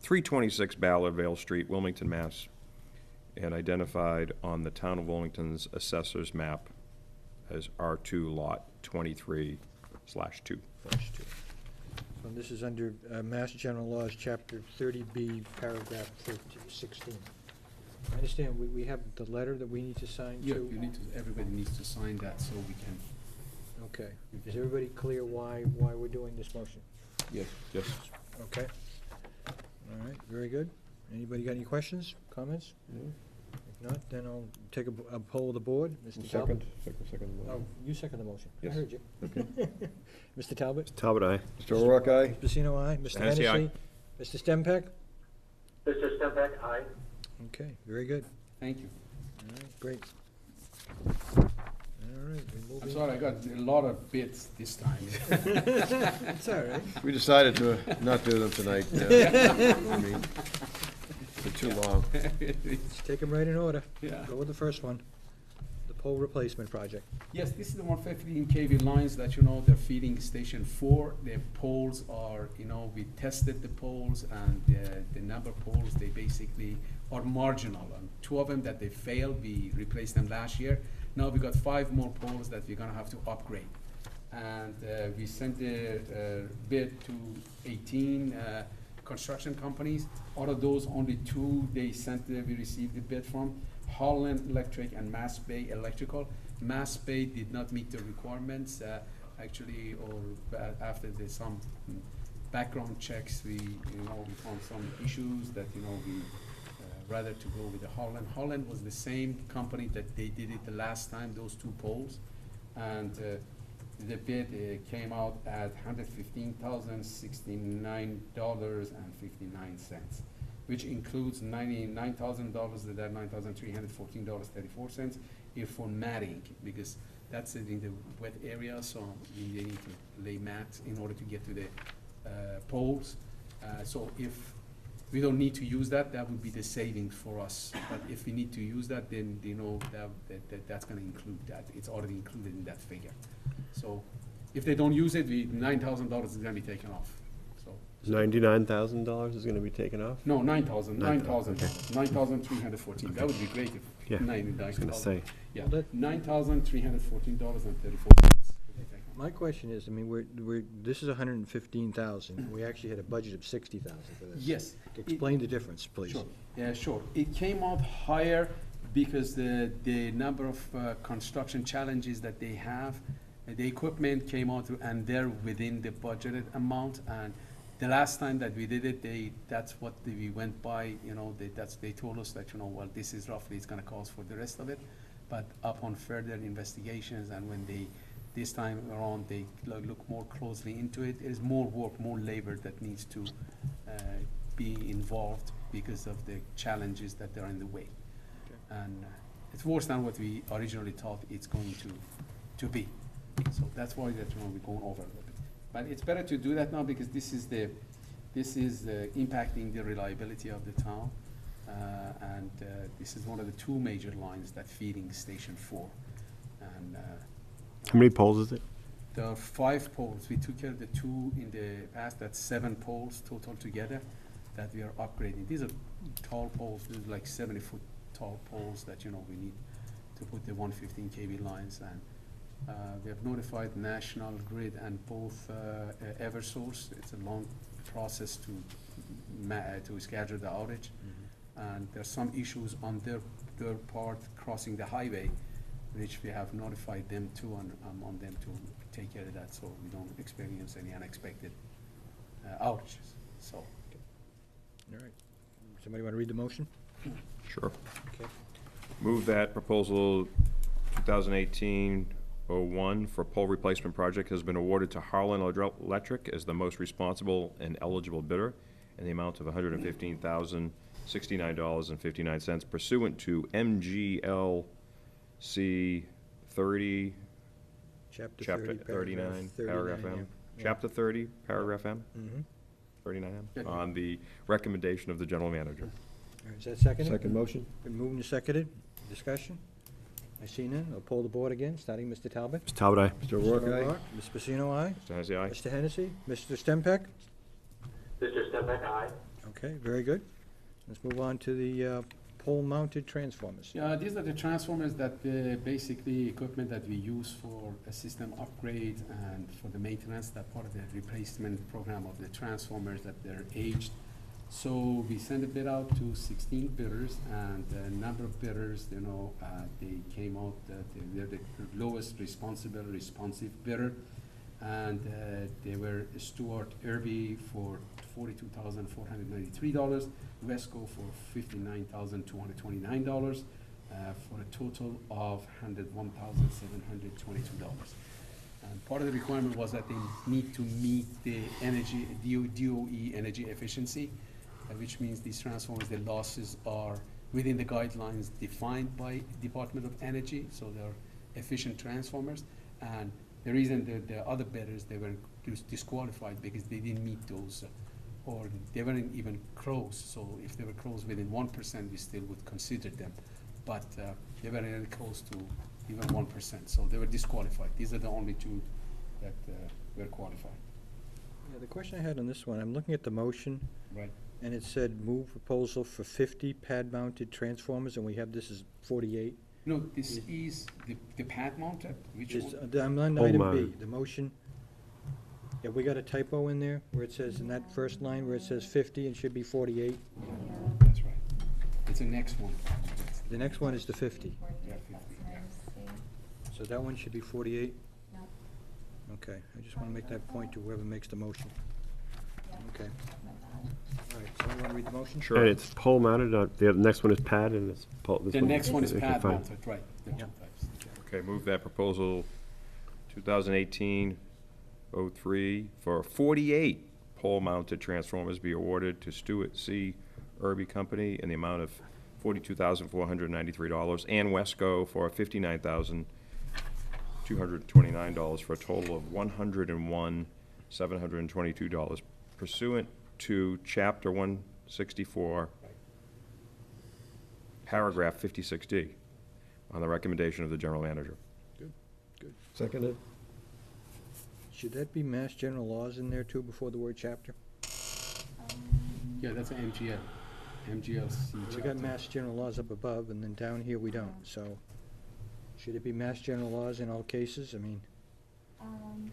326 Ballardvale Street, Wilmington, Mass., and identified on the Town of Wilmington's Assessor's Map as R2 Lot 23/2. And this is under Mass General Laws, Chapter 30B, Paragraph 16. I understand we have the letter that we need to sign yeah, too? everybody needs to sign that so we can. Okay. Is everybody clear why we're doing this motion? Yes. Yes. Okay. All right, very good. Anybody got any questions, comments? No. Not, then I'll take a poll of the board. Mr. Talbot? Second. Oh, you second the motion. I Yes. heard you. Okay. Mষ্ট. Talbot? Talbot, aye. Mr. O'Rourke, aye? Pacino, aye. Mr. Hennessy, aye. Hennessy? Mr. Stempak? Mr. Stempak, aye. Okay, very good. Thank you. All right, great. All right, we move I'm in. sorry, I got a lot of bits this time. It's all right. We decided to not do them tonight. I mean, they're too long. Let's take them right in order. Yeah. Go with the first one, the pole replacement project. Yes, this is the 115 kV lines that, you know, they're feeding Station 4. The poles are, you know, we tested the poles, and the number of poles, they basically are marginal. And 2 of them that they failed, we replaced them last year. Now we got 5 more poles that we're gonna have to upgrade. And we sent the bid to 18 construction companies. Out of those, only 2 we received the bid from, Holland Electric and Mass Bay Electrical. Mass Bay did not meet the requirements, actually, or after some background checks, we found some issues that, we rather to go with the Holland. Holland was the same company that they did it the last time, those 2 poles. And the bid came out at $115,069.59, which includes $99,000, that $9,314.34, if for matting, because that's in the wet area, so we need to lay mats in order to get to the poles. So if we don't need to use that, that would be the savings for us. But if we need to use that, then that's gonna include that. It's already included in that figure. So if they don't use it, $9,000 is gonna be taken off. So $99,000 is gonna be taken off? no, $9,314. Okay. That would be great if Yeah, I was $99,000. gonna say. Yeah, Well, that- $9,314.34. My question is, I mean, this is 115,000. We actually had a budget of 60,000 for this. Yes. Explain the difference, please. Sure, yeah, sure. It came out higher because the number of construction challenges that they have, the equipment came out and they're within the budgeted amount. And the last time that we did it, that's what we went by, they told us that, well, this is roughly it's gonna cost for the rest of it. But upon further investigations and when this time around, they look more closely into it. There's more work, more labor that needs to be involved because of the challenges that are in the way. And it's worse than what we originally thought it's going to be. So that's why we're going over a little bit. But it's better to do that now because this is impacting the reliability of the town. And this is one of the 2 major lines that feeding Station 4. And How many poles is it? there are 5 poles. We took care of the 2 in the past. That's 7 poles total together that we are upgrading. These are tall poles. These are like 70-foot tall poles that, we need to put the 115 kV lines. And we have notified National Grid and both Eversource. It's a long process to schedule the outage. And there's some issues on their part crossing the highway, which we have notified them too, and on them to take care of that, so we don't experience any unexpected outages, so. All right. Somebody want to read the motion? Sure. Okay. Move that proposal 2018-01 for pole replacement project has been awarded to Harlan Electric as the most responsible and eligible bidder in the amount of $115,069.59 pursuant to MGLC 30, Chapter Chapter 39, paragraph M. yeah. Chapter 30, paragraph M, Mhm. 39M, Yeah. on the recommendation of the general manager. All right, is that seconded? Second motion? Been moved and seconded. Discussion? I see none. I'll poll the board again, starting Mr. Talbot. Mr. Talbot, aye. Mr. O'Rourke, aye? Ms. Pacino, aye. Mr. Hennessy, aye. Mr. Hennessy? Mr. Stempak? Mr. Stempak, aye. Okay, very good. Let's move on to the pole-mounted transformers. Yeah, these are the transformers that basically equipment that we use for a system upgrade and for the maintenance, that part of the replacement program of the transformers that they're aged. So we sent a bid out to 16 bidders, and the number of bidders, they came out that they're the lowest responsive bidder. And they were Stuart Irby for $42,493, Wesco for $59,229, for a total of $101,722. And part of the requirement was that they need to meet the energy, DOE energy efficiency, which means these transformers, the losses are within the guidelines defined by Department of Energy, so they're efficient transformers. And the reason that the other bidders, they were disqualified because they didn't meet those, or they weren't even close. So if they were close within 1%, we still would consider them. But they weren't really close to even 1%, so they were disqualified. These are the only two that were qualified. Yeah, the question I had on this one, I'm looking at the motion, Right. and it said move proposal for 50 pad-mounted transformers, and we have this as 48. No, this is the pad mounted, which Is, one? I'm on Home item B, mounted. the motion. Yeah, we got a typo in there where it says, in that first line where it says 50, it should be 48. That's right. It's the next one. The next one is the 50. Yeah, 50, yeah. So that one should be 48? No. Okay, I just want to make that point to whoever makes the motion. Okay. All right, so you want to read the motion? Sure. And it's pole mounted, the next one is pad, and it's pole. this The next one is okay, pad fine. mounted, right, the two Yeah. types. Okay, move that proposal 2018-03 for 48 pole-mounted transformers be awarded to Stewart C. Irby Company in the amount of $42,493, and Wesco for $59,229 for a total of $101,722 pursuant to Chapter 164, Paragraph 56D, on the recommendation of the General Manager. Seconded? Should that be Mass General Laws in there too before the word chapter? Yeah, that's an MGLC. We got Mass General Laws up above, and then down here we don't, so should it be Mass General Laws in all cases? I mean,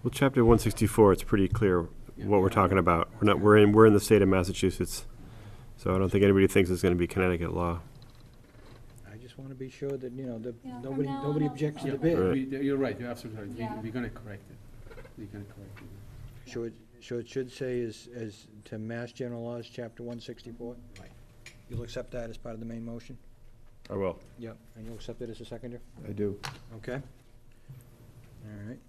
Well, chapter 164, it's pretty clear what we're talking about. We're in the state of Massachusetts, so I don't think anybody thinks it's gonna be Connecticut law. I just want to be sure that, you know, that Yeah, from nobody, now nobody on, objects to Yeah, the bid. Right. you're right, you're absolutely right. Yeah. We're gonna correct it. We're gonna correct it. So it should say as to Mass General Laws, Chapter 164? Right. You'll accept that as part of the main motion? I will. Yep. And you'll accept it as a seconder? I do. Okay. All right.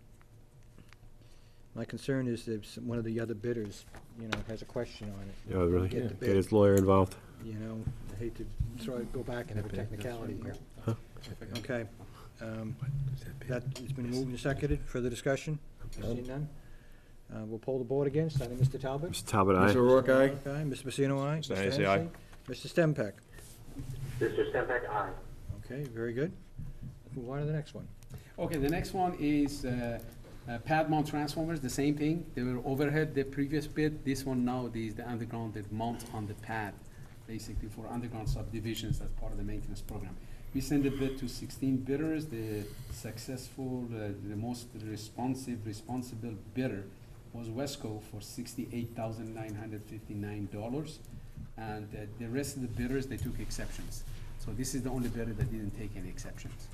My concern is that one of the other bidders, you know, has a question on it. Oh, really? Get the Get bid. his lawyer involved. You know, I hate to go back and have a technicality here. Huh? Okay. That, it's been moved and seconded. Further discussion? Seeing none? We'll poll the board again, starting Mr. Talbot. Mr. Talbot, aye. Mr. O'Rourke, aye? Aye. Mr. Pacino, aye. Mr. Hennessy, aye. Mr. Stempak. Mr. Stempak, aye. Okay, very good. Let's move on to the next one. Okay, the next one is pad mount transformers, the same thing. They were overhead, the previous bid. This one now is the underground that mount on the pad, basically for underground subdivisions as part of the maintenance program. We sent a bid to 16 bidders. The successful, the most responsible bidder was Wesco for $68,959. And the rest of the bidders, they took exceptions. So this is the only bidder that didn't take any exceptions.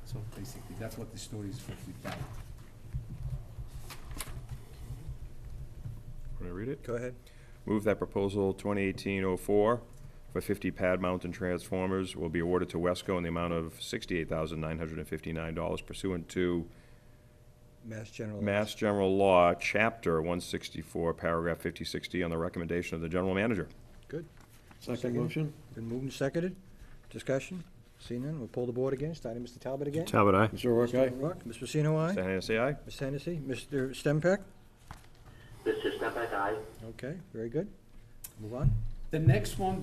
So basically, that's what the story is with that. Want to read it? Go ahead. Move that proposal 2018-04 for 50 pad-mounted transformers will be awarded to Wesco in the amount of $68,959 pursuant to Mass General Laws. Mass General Law, Chapter 164, Paragraph 5060, on the recommendation of the General Manager. Good. Second motion? Been moved and seconded. Discussion? Seeing none, we'll pull the board again, starting Mr. Talbot again. Talbot, aye. Mr. O'Rourke, aye? Rock, Mr. Pacino, aye. Mr. Hennessy, aye? Ms. Hennessy, Mr. Stempak? Mr. Stempak, aye. Okay, very good. Move on. The next one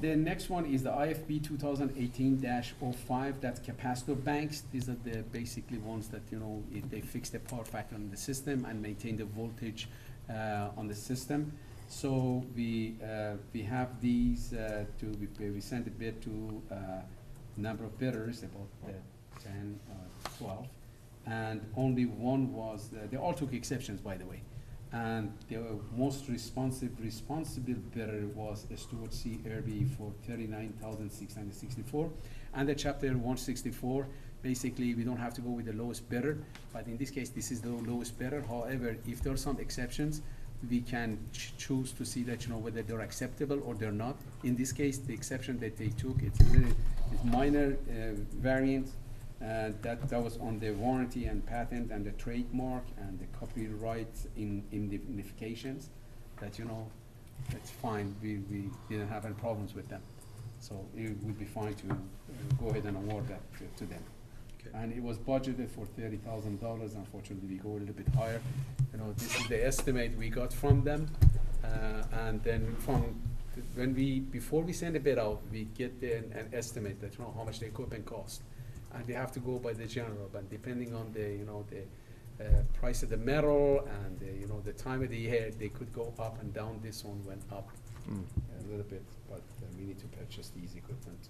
is the IFB 2018-05, that's capacitor banks. These are the basically ones that, you know, they fix the power factor on the system and maintain the voltage on the system. So we have these we sent a bid to a number of bidders, about 10, 12, and only one was, they all took exceptions, by the way. And the most responsible bidder was Stewart C. Irby for $39,664. And the Chapter 164, basically, we don't have to go with the lowest bidder, but in this case, this is the lowest bidder. However, if there are some exceptions, we can choose to see that, whether they're acceptable or they're not. In this case, the exception that they took, it's minor variant, that was on the warranty and patent and the trademark and the copyright indemnifications, that, that's fine, we didn't have any problems with them. So it would be fine to go ahead and award that to them. Okay. And it was budgeted for $30,000. Unfortunately, we go a little bit higher. This is the estimate we got from them. And then before we send a bid out, we get an estimate that, how much the equipment costs. And they have to go by the general, but depending on the, the price of the metal and the time of the year, they could go up and down. This one went up a little bit, but we need to purchase these equipment.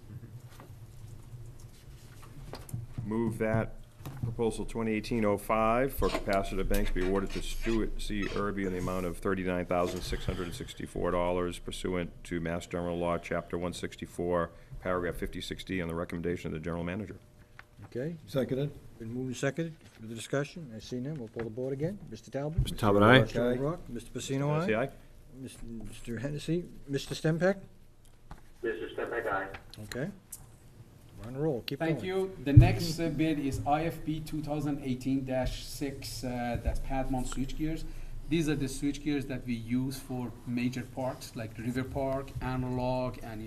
Move that proposal 2018-05 for capacitor banks be awarded to Stuart C. Irby in the amount of $39,664 pursuant to Mass General Law, Chapter 164, Paragraph 56D, on the recommendation of the General Manager. Okay, Seconded? been moved and seconded. For the discussion, I see none. We'll pull the board again. Mr. Talbot? Mr. Talbot, aye. Mr. O'Rourke? Mr. Pacino, aye? Say aye. Mr. Hennessy? Mr. Stempak? Mr. Stempak, aye. Okay. We're on a roll. Keep going. Thank you. The next bid is IFB 2018-6, that's pad mount switchgears. These are the switchgears that we use for major parks like River Park, Analog, and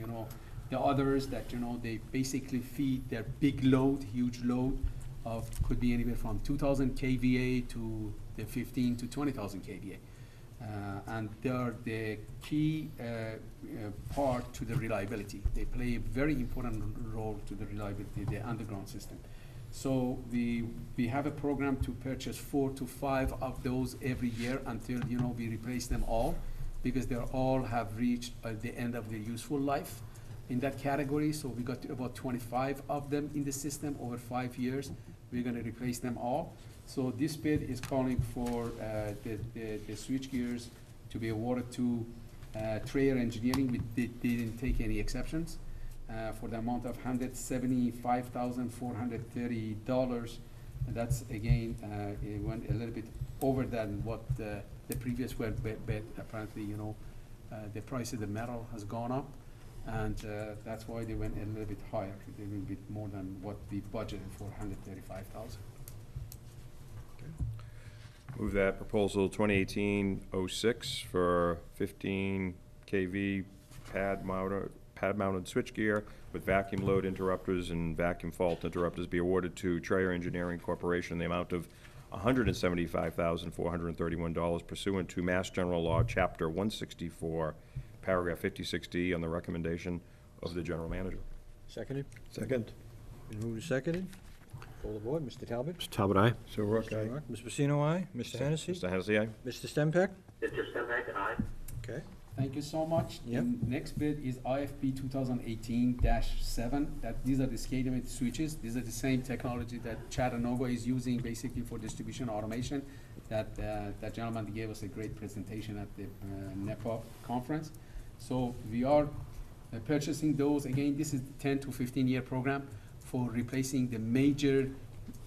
the others that they basically feed their big load, huge load of could be anywhere from 2,000 kVA to the 15 to 20,000 kVA. And they are the key part to the reliability. They play a very important role to the reliability of the underground system. So we have a program to purchase 4 to 5 of those every year until we replace them all, because they all have reached the end of their useful life in that category. So we got about 25 of them in the system over 5 years. We're going to replace them all. So this bid is calling for the switch gears to be awarded to Trayer Engineering. We didn't take any exceptions for the amount of $175,430. That's again, it went a little bit over than what the previous bid. Apparently, the price of the metal has gone up, and that's why they went a little bit higher. A little bit more than what we budgeted for, $135,000. Move that proposal 2018-06 for 15 kV pad-mounted switchgear with vacuum load interrupters and vacuum fault interrupters be awarded to Trayer Engineering Corporation in the amount of $175,431 pursuant to Mass General Law, Chapter 164, Paragraph 56D, on the recommendation of the General Manager. Seconded? Second? Been moved and seconded. Pull the board. Mr. Talbot? Mr. Talbot, aye. So Rourke, aye. O'Rourke? Mr. Pacino, aye? Mr. Hennessy? Mr. Hennessy, aye. Mr. Stempak? Mr. Stempak, aye. Okay. Thank you so much. Yep. The next bid is IFB 2018-7. These are the SCADA limit switches. These are the same technology that Chattanooga is using basically for distribution automation. That gentleman gave us a great presentation at the NEPA conference. So we are purchasing those. Again, this is 10 to 15 year program for replacing the major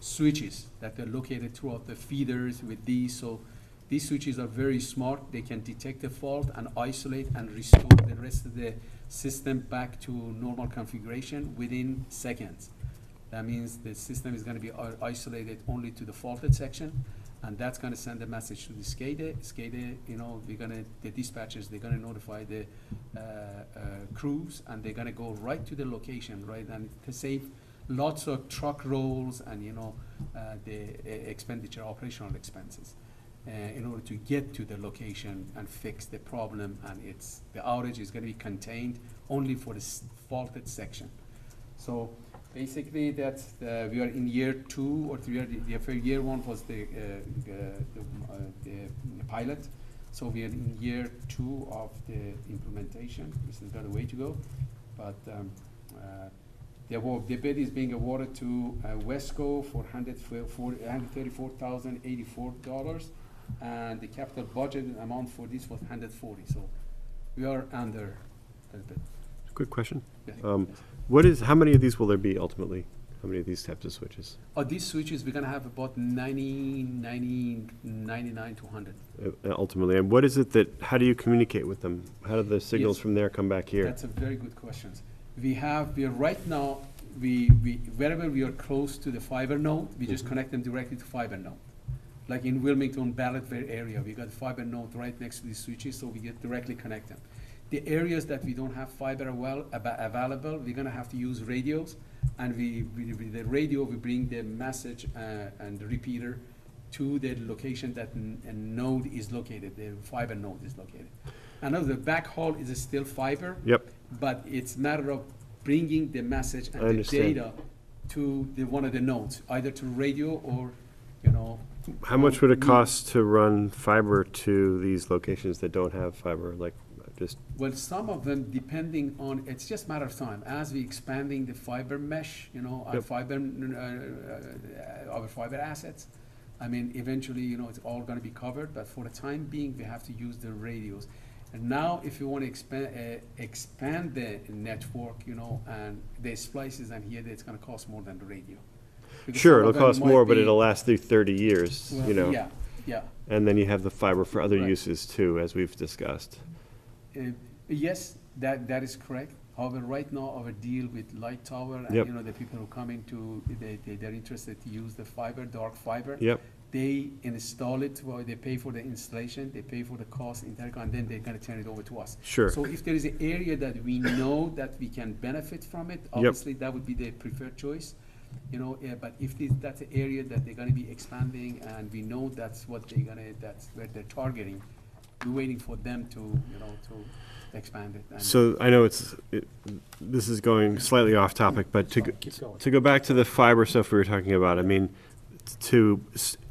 switches that are located throughout the feeders with these. So these switches are very smart. They can detect the fault and isolate and restore the rest of the system back to normal configuration within seconds. That means the system is going to be isolated only to the faulted section, and that's going to send a message to the SCADA. SCADA, the dispatchers, they're going to notify the crews, and they're going to go right to the location, right, and to save lots of truck rolls and the expenditure, operational expenses, in order to get to the location and fix the problem. And the outage is going to be contained only for the faulted section. So basically, that's we are in year 2 or 3. Year 1 was the pilot. So we are in year 2 of the implementation. This has got a way to go, but the bid is being awarded to Wesco for $134,084, and the capital budget amount for this was $140. So we are under a bit. Good question. Yeah. How many of these will there be ultimately? How many of these types of switches? These switches, we're gonna have about 99 to 100. Ultimately, and what is it that, how do you communicate with them? How do the signals Yes. from there come back here? That's a very good question. We are right now, wherever we are close to the fiber node, we just connect them directly to fiber node. Like in Wilmington, Ballotville area, we got fiber node right next to these switches, so we get directly connect them. The areas that we don't have fiber available, we're gonna have to use radios, and with the radio, we bring the message and the repeater to the location that a node is located, the fiber node is located. I know the backhaul is still fiber. Yep. But it's a matter of bringing the message I and the understand. data to one of the nodes, either to radio or, How much would it cost to run fiber to these locations that don't have fiber, like, just, well, some of them, depending on, it's just a matter of time. As we expanding the fiber mesh, our Yep. our fiber assets, I mean, eventually, it's all gonna be covered, but for the time being, we have to use the radios. And now, if you want to expand the network, and the splices, and here, it's gonna cost more than the radio. Because sure, some it'll of them cost might more, but be- it'll last through 30 years, well, Yeah. And then you have the fiber for other Right. uses too, as we've discussed. Yes, that is correct. However, right now, our deal with Light Tower, and, Yep. the people who come into, they're interested to use the fiber, dark fiber. Yep, They install it, well, they pay for the installation, they pay for the cost, and then they're gonna turn it over to us. sure. So if there is an area that we know that we can benefit from it, obviously, that would be the preferred choice. But if that's an area that they're gonna be expanding, and we know that's where they're targeting, we're waiting for them to expand it. And- So I know this is going slightly off topic, but Keep going. to go back to the fiber stuff we were talking about, I mean, to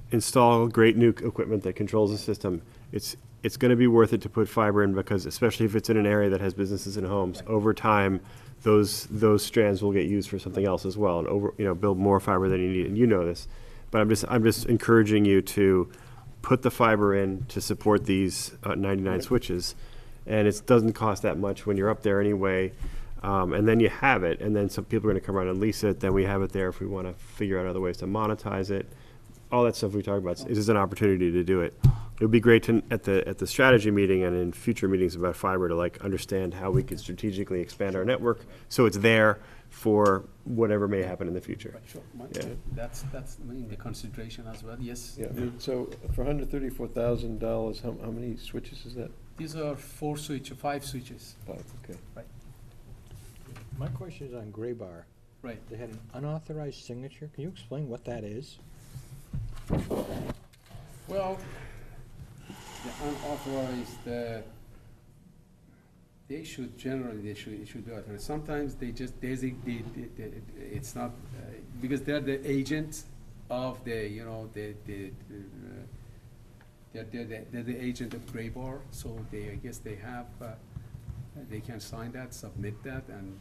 install great new equipment that controls the system, it's going to be worth it to put fiber in, because especially if it's in an area that has businesses and homes, over time, those strands will get used for something else as well, and build more fiber than you need, and you know this. But I'm just encouraging you to put the fiber in to support these 99 switches, and it doesn't cost that much when you're up there anyway. And then you have it, and then some people are gonna come around and lease it, then we have it there if we wanna figure out other ways to monetize it. All that stuff we talk about, it is an opportunity to do it. It would be great to, at the strategy meeting and in future meetings about fiber, to understand how we could strategically expand our network, so it's there for whatever may happen in the future. Right, sure. Yeah. That's in the consideration as well, yes. Yeah, so for $134,000, how many switches is that? These are 5 switches. 5, okay. My question is on Gray Bar. Right. They had an unauthorized signature. Can you explain what that is? Well, the unauthorized, they should be authorized. Sometimes they just designate, it's not, because they're the agent of they're the agent of Gray Bar, so I guess they have, they can sign that, submit that, and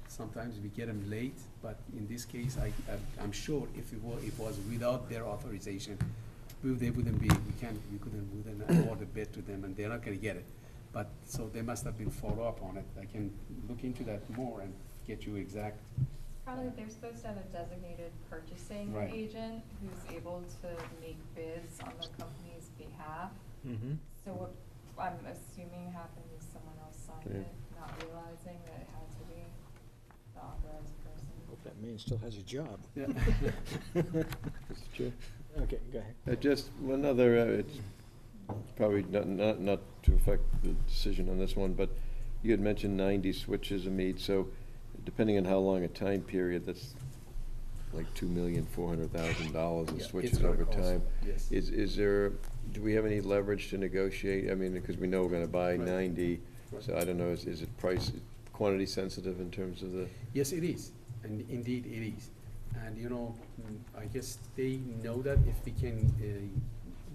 sometimes we get them late, but in this case, I'm sure if it was without their authorization, we couldn't award a bid to them, and they're not gonna get it. But, so they must have been follow up on it. I can look into that more and get you exact. Probably they're supposed to have a designated purchasing Right. agent who's able to make bids on the company's behalf. Mm-hmm. So what I'm assuming happened is someone else signed Yeah. it, not realizing that it had to be the authorized person. Hope that man still has a job. Yeah. Mr. Chair? Okay, go ahead. Just one other, it's probably not to affect the decision on this one, but you had mentioned 90 switches a meet, so depending on how long a time period, that's like $2,400,000 in Yeah, switches it's gonna over cost, time. yes. Is there, do we have any leverage to negotiate? I mean, because we know we're gonna buy Right. 90, Right. so I don't know, is it quantity sensitive in terms of the? Yes, it is, and indeed it is. And, I guess they know that if we can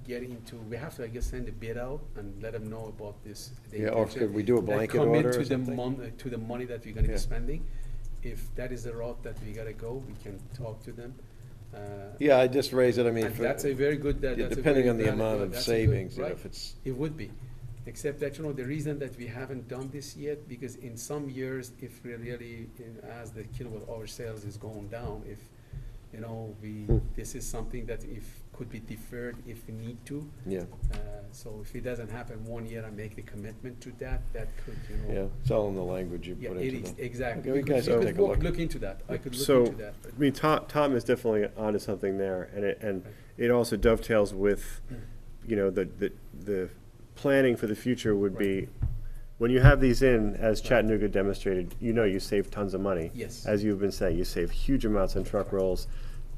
get into, we have to, I guess, send a bid out and let them know about this. the Yeah, or intention, could we do a that blanket commit order to or the something? To the money that we're gonna Yeah. be spending. If that is the route that we gotta go, we can talk to them. Yeah, I just raised it, I mean, And that's a very good, yeah, that's a depending very on the valid- amount of that's a good- savings, right. if it's. It would be. Except that, you know, the reason that we haven't done this yet, because in some years, if we really, as the kilowatt hour sales is going down, if, you know, this is something that could be deferred if we need to. Yeah, So if it doesn't happen one year and make the commitment to that, that could, you know. yeah, it's all in the language you Yeah, put it into is, the. exactly. Okay, we guys can take a look. Look into that. I could So, look into that. I mean, Tom is definitely onto something there, and it also dovetails with, you know, the planning for the future would be, when you have these in, as Chattanooga demonstrated, you know you save tons of money. Yes. As you've been saying, you save huge amounts on truck rolls.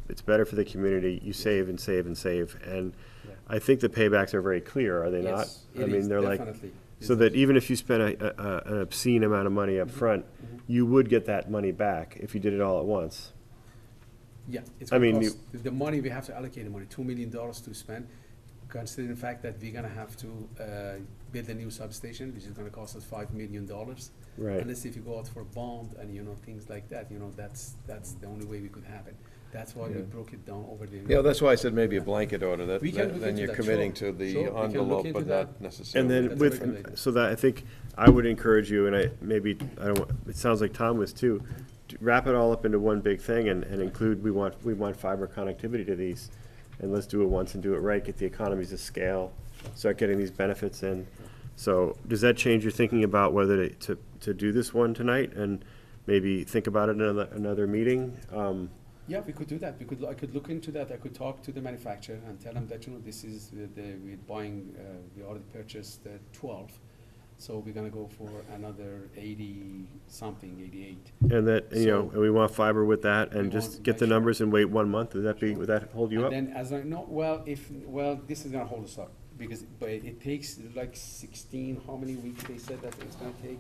It's better for the community. You save and save and save. And Yeah. I think the paybacks are very clear, are they not? Yes, I it mean, is, they're like, definitely. so that even if you spent an obscene amount of money up front, you would get that money back if you did it all at once. Yeah, it's I gonna mean, cost, the money, we have to allocate the money, $2 million to spend, considering the fact that we're gonna have to build a new substation, which is gonna cost us $5 million. Right. Unless if you go out for a bond and, you know, things like that, you know, that's the only way we could have it. That's why we Yeah. broke it down over the. Yeah, that's why I said maybe a blanket order, that, We can look then into you're that, committing sure. to the Sure, we can look envelope, into but that. not necessarily. And then That's a with, regulator. so that I think I would encourage you, and I don't, it sounds like Tom was too, to wrap it all up into one big thing and include, we want fiber connectivity to these. And let's do it once and do it right, get the economies of scale, start getting these benefits in. So does that change your thinking about whether to do this one tonight and maybe think about it in another meeting? Yeah, we could do that. I could look into that. I could talk to the manufacturer and tell them that, you know, this is, we're buying, we already purchased 12. So we're gonna go for another 80-something, 88. And that, you know, So- and we want fiber with that and We just want- get the sure. numbers and wait 1 month? Would that hold you up? And then, as I know, this is gonna hold us up, because, but it takes like 16, how many weeks they said that it's gonna take?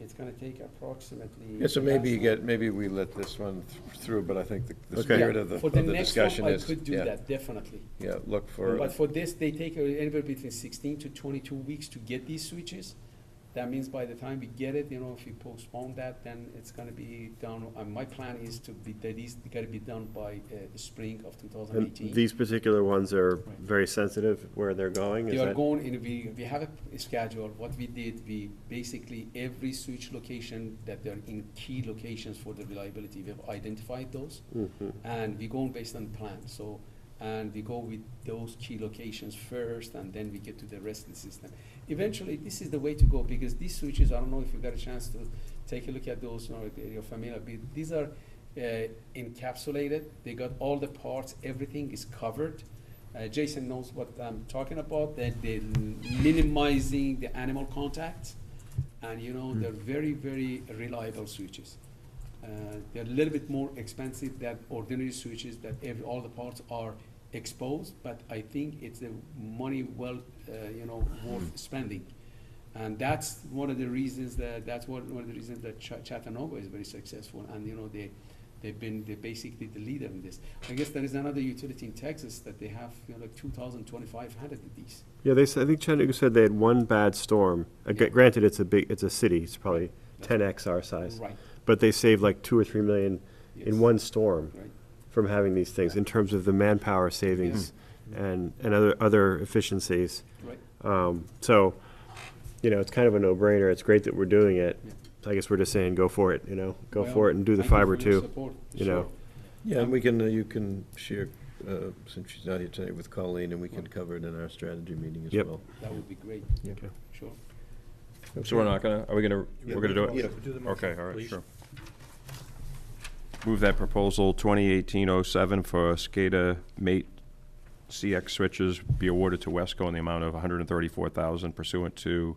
It's gonna take approximately. Yeah, so maybe we let this run through, but I think the Okay. spirit of the For the next one, discussion I is, could do yeah, that, definitely. yeah, look for, But for this, they take anywhere between 16 to 22 weeks to get these switches. That means by the time we get it, you know, if we postpone that, then it's gonna be done. My plan is that these gotta be done by the spring of And 2018. these particular ones are very sensitive where they're going? They Is are that- going in, we have a schedule. What we did, we basically, every switch location that they're in key locations for the reliability, we've identified those. Mhm. And we go based on plan, so, and we go with those key locations first, and then we get to the rest of the system. Eventually, this is the way to go, because these switches, I don't know if you got a chance to take a look at those, or if you're familiar, but these are encapsulated, they got all the parts, everything is covered. Jason knows what I'm talking about, that they're minimizing the animal contact, and you know, they're very, very reliable switches. They're a little bit more expensive than ordinary switches, that all the parts are exposed, but I think it's the money well, you know, worth spending. And that's one of the reasons that, Chattanooga is very successful, and you know, they're basically the leader in this. I guess there is another utility in Texas that they have, you know, like 2,500 of these. Yeah, I think Chattanooga said they had one bad storm. Yeah. Granted, it's a city, it's probably 10x our size. Right, But they saved like 2 or 3 million yes. in one storm Right. from having these things, in terms of the manpower savings and other efficiencies. Right. So, you know, it's kind of a no-brainer. It's great that we're doing it. Yeah. I guess we're just saying, go for it, you know, go Well, for it and do the thank you fiber for your too. support, you sure. know. yeah, and we can, you can share, since she's not here tonight, with Colleen, and we can cover it in our strategy meeting as Yep. well. That would be great, Okay. sure. So we're not gonna, we're gonna do it? Yeah, do the motion, Okay, all right, please. sure. Move that proposal 2018-07 for SCADA mate CX switches be awarded to Wesco in the amount of $134,000 pursuant to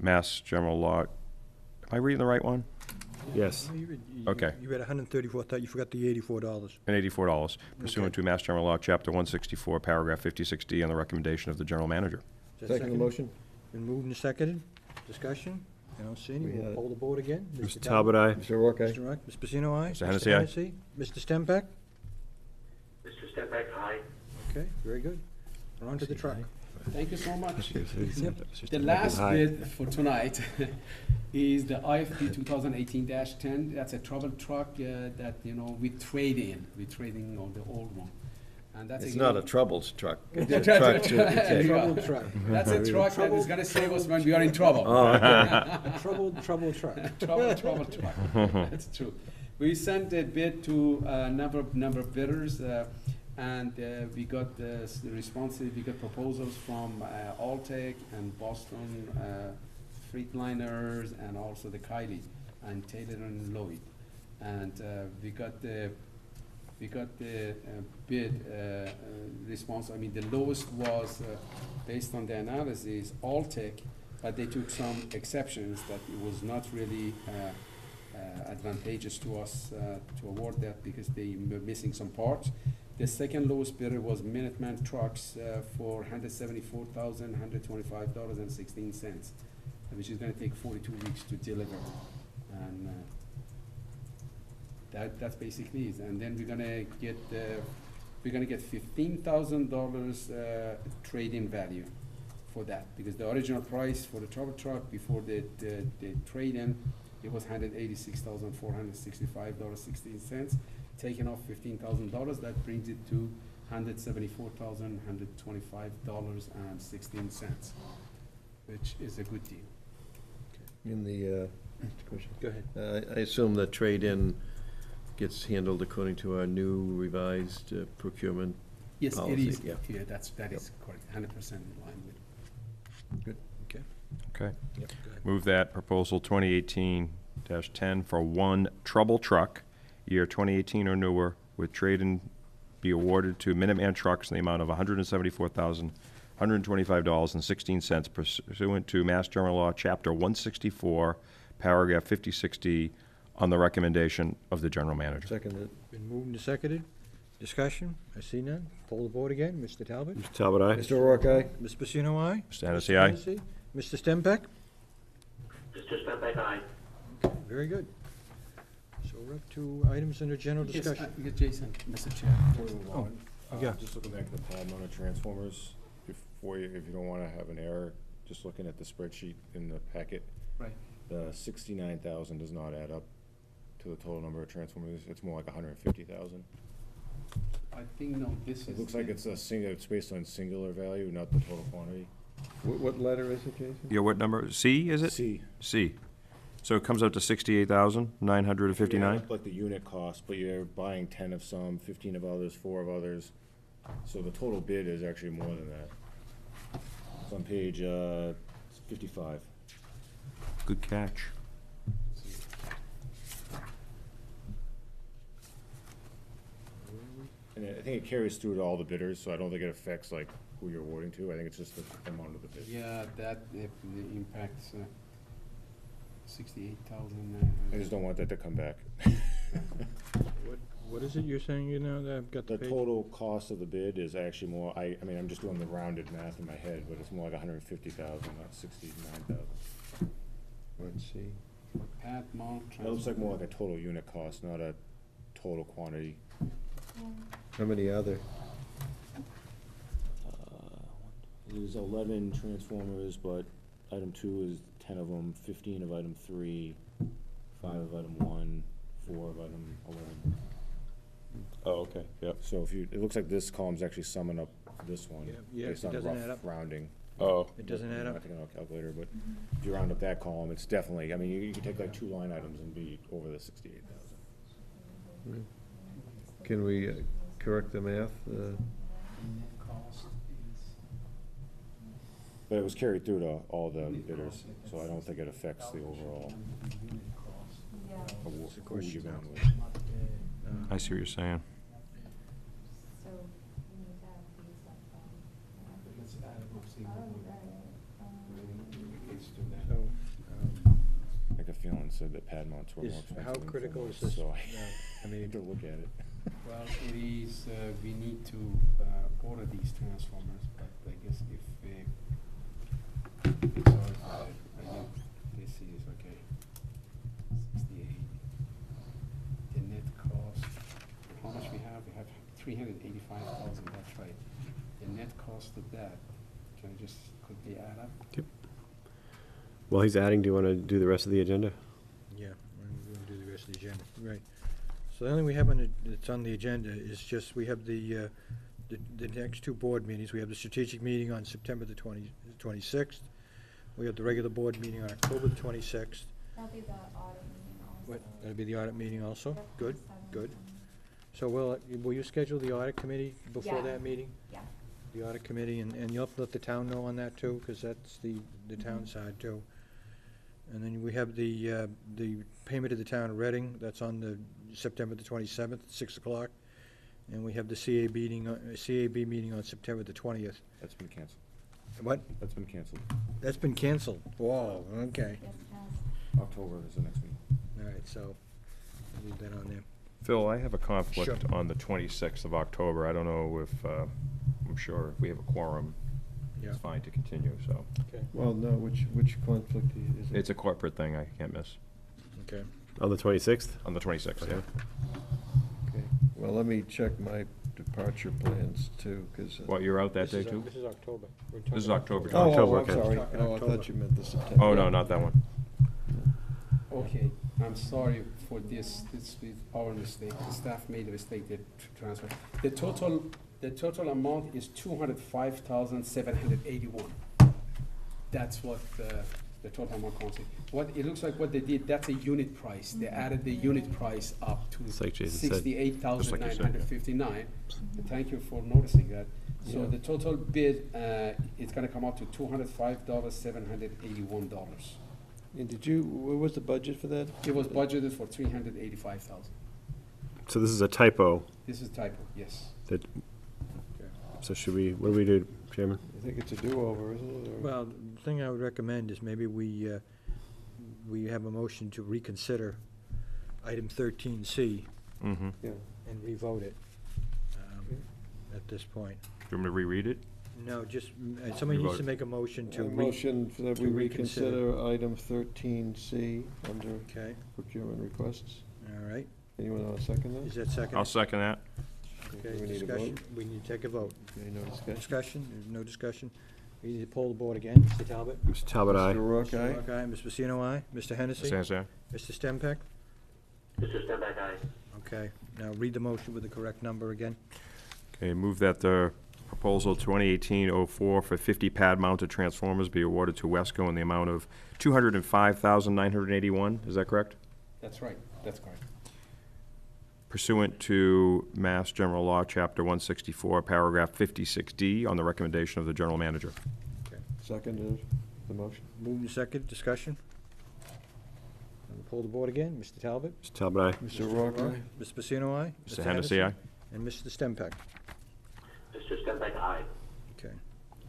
Mass General Law. Am I reading the right one? Yes. No, you read- Okay. You read 134, you forgot the $84. And $84 pursuant Okay. to Mass General Law, Chapter 164, Paragraph 56D, on the recommendation of the General Manager. Is that Second the motion? Been moved and seconded. Discussion? I don't see any. We We'll had it. poll the board again. Mr. Talbot, aye. Mr. Rourke, aye? Mr. Rock, Ms. Pacino, aye. Mr. Hennessy, aye. Hennessy. Mr. Stempak? Mr. Stempak, aye. Okay, very good. We're on to the truck. Thank you so much. Yep. The last Aye. bid for tonight is the IFP 2018-10. That's a travel truck that, you know, we trade in. We're trading on the old one. And that's It's again- not a troubles truck. It's a That's truck a to truck. take. Trouble truck. That's a truck that is gonna save us when we are in trouble. Oh, okay. Trouble truck. Trouble truck. That's true. We sent a bid to a number of bidders, and we got the responses, we got proposals from Alltech and Boston Freightliners and also the Kylie and Taylor and Lloyd. And we got the bid response. I mean, the lowest was, based on the analysis, Alltech, but they took some exceptions that it was not really advantageous to us to award that because they were missing some parts. The second lowest bidder was Minuteman Trucks for $174,125.16, which is gonna take 42 weeks to deliver. And that's basically it. And then we're gonna get $15,000 trade-in value for that, because the original price for the trouble truck before the trade-in, it was $186,465.16. Taking off $15,000, that brings it to $174,125.16, which is a good deal. In the, Go ahead. I assume the trade-in gets handled according to our new revised procurement. Yes, it Policy, is. yeah. Yeah, that is correct. 100% in line with. Okay. Yep, go ahead. Move that proposal 2018-10 for one trouble truck, year 2018 or newer, with trade-in be awarded to Minuteman Trucks in the amount of $174,125.16 pursuant to Mass General Law, Chapter 164, Paragraph 5060, on the recommendation of the general manager. Seconded. Been moved and seconded. Discussion? I see none. Poll the board again. Mr. Talbot? Mr. Talbot, aye. Mr. O'Rourke, aye? Ms. Pacino, aye? Mr. Hennessy, aye. Hennessy? Mr. Stempak? Mr. Stempak, aye. Okay, very good. So we're up to items under general Yes, discussion. we got Jason, Mr. Chair. Yeah. Just looking back at the pad mounted transformers, if you don't wanna have an error, just looking at the spreadsheet in the packet, Right. the 69,000 does not add up to the total number of transformers, it's more like 150,000. I think, no, this is. It looks like it's it's based on singular value, not the total quantity. What letter is it, Jason? Yeah, what number? C, is it? C. C. So it comes out to You add 68,959? up, like the unit cost, but you're buying 10 of some, 15 of others, 4 of others, so the total bid is actually more than that. It's on page 55. Good catch. And I think it carries through to all the bidders, so I don't think it affects like who you're awarding to. I think it's just the amount of the bid. Yeah, that impacts 68,000. I just don't want that to come back. What is it you're saying, you know, that I've got the The page? total cost of the bid is actually more, I mean, I'm just doing the rounded math in my head, but it's more like 150,000, not 69,000. Let's see. Pad mount. It looks like more like a total unit cost, not a total quantity. How many are there? There's 11 transformers, but item 2 is 10 of them, 15 of item 3, 5 of item 1, 4 of item 11. Oh, okay, yep. So if you, it looks like this column's actually summing up this one, Yeah, based it on doesn't rough add up. rounding. Oh, It doesn't add I'm up? not taking out a calculator, but if you round up that column, it's definitely, I mean, you can take like 2 line items and be over the 68,000. Can we correct the math? But it was carried through to all the bidders, so I don't think it affects the overall award, who you're going with. I see what you're saying. So we need to have these up. Let's add up our single Oh, one. right. Let's do that. So, I got a feeling it said that pad mounts were more is, expensive how than critical is full this? mounts, I So I mean, need to look at it. Well, it is, we need to order these transformers, but I guess if because I think this is okay. 68. The net cost, how much we have? We have 385,000, that's right. The net cost of that, can I just quickly add up? While he's adding, do you want to do the rest of the agenda? yeah, we're gonna do the rest of the agenda, right. So the only thing we have on the, that's on the agenda is just, we have the the next two board meetings. We have the strategic meeting on September the 26th. We have the regular board meeting on October the 26th. That'll be the audit meeting also. What, that'll be the audit meeting also? Yep, Good, 27th. good. So will you schedule the audit committee before Yeah. that meeting? Yeah. The audit committee, and you'll let the town know on that too, because that's the town Mhm. side too. And then we have the payment to the town of Reading, that's on the September the 27th, 6 o'clock. And we have the CAB meeting on September the 20th. That's been canceled. What? That's been canceled. That's been canceled. Whoa, okay. Yes, it has. October is the next meeting. All right, so leave that on there. Phil, I have a conflict Sure. on the 26th of October. I don't know if, I'm sure if we have a quorum, Yeah. it's fine to continue, so. Okay. Well, no, which conflict is it? It's a corporate thing I can't miss, Okay. On the 26th? on the 26th, yeah. Okay, well, let me check my departure plans too, because. What, you're out that day too? This is October. This is October. Oh, October, I'm okay. sorry. Talking Oh, I October. thought you meant the September. Oh, no, not that one. Okay, I'm sorry for this is our mistake. The staff made a mistake, they transfer. The total amount is 205,781. That's what the total amount comes in. What, it looks like what they did, that's a unit price. They added the unit price up to Just like Jason said. 68,959. Thank you for noticing that. So Yeah. the total bid, it's gonna come out to $205,781. And what was the budget for that? It was budgeted for 385,000. So this is a typo. This is typo, yes. That. So should we, what do we do, Chairman? I think it's a do-over, isn't it? or- Well, the thing I would recommend is maybe we have a motion to reconsider item 13C Mm-hmm. Yeah. and revote it at this point. Do you want me to reread it? No, just, somebody needs Revote. to make a motion to A motion that to we reconsider. reconsider item 13C under Okay, procurement requests. all right. Anyone want to second Is that? that second? I'll second that. Okay, Do we need a discussion? vote? We need to take a vote. Okay, no discussion? Discussion? There's no discussion. We need to poll the board again. Mr. Talbot? Mr. Talbot, aye. Mr. Rourke, Mr. aye? Rock, aye. Mr. Pacino, aye. Mr. Hennessy? Stand there. Mr. Stempak? Mr. Stempak, aye. Okay, now read the motion with the correct number again. Okay, move that the proposal 2018-04 for 50 pad-mounted transformers be awarded to Wesco in the amount of $205,981. Is that correct? That's right, that's correct. Pursuant to Mass General Law, Chapter 164, Paragraph 56D, on the recommendation of the General Manager. Seconded the motion? Moved and second, discussion? And poll the board again. Mr. Talbot? Mr. Talbot, aye. Mr. Rourke, aye? Mr. Pacino, aye. Mr. Hennessy, aye. And Mr. Stempak. Mr. Stempak, aye. Okay.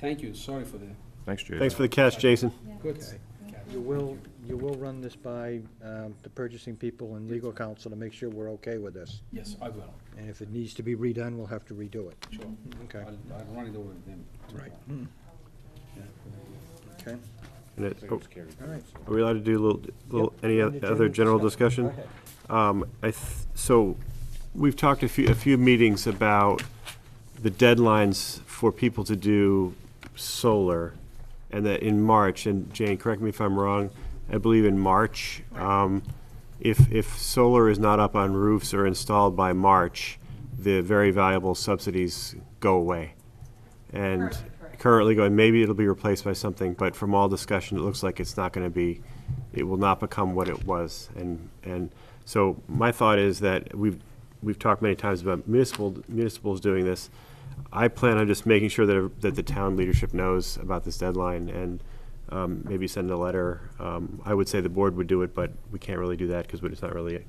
Thank you, sorry for the, Thanks, Jason. Thanks for the catch, Jason. Yeah. good. Okay. catch. You will run this by the purchasing people and legal counsel to make sure we're okay with this. Yes, I will, And if it needs to be redone, we'll have to redo it. sure. Okay. I'll run it over with them. Right. Okay, And it- Looks like oh, it's carried. all right. Are we allowed to do any Any other general discussion? Go ahead. So, we've talked a few meetings about the deadlines for people to do solar, and that in March, and Jane, correct me if I'm wrong, I believe in March, if solar is not up on roofs or installed by March, the very valuable subsidies go away. And currently going, maybe it'll be replaced by something, but from all discussion, it looks like it's not gonna be, it will not become what it was. And so my thought is that we've talked many times about municipals doing this. I plan on just making sure that the town leadership knows about this deadline and maybe send a letter. I would say the board would do it, but we can't really do that because it's not really,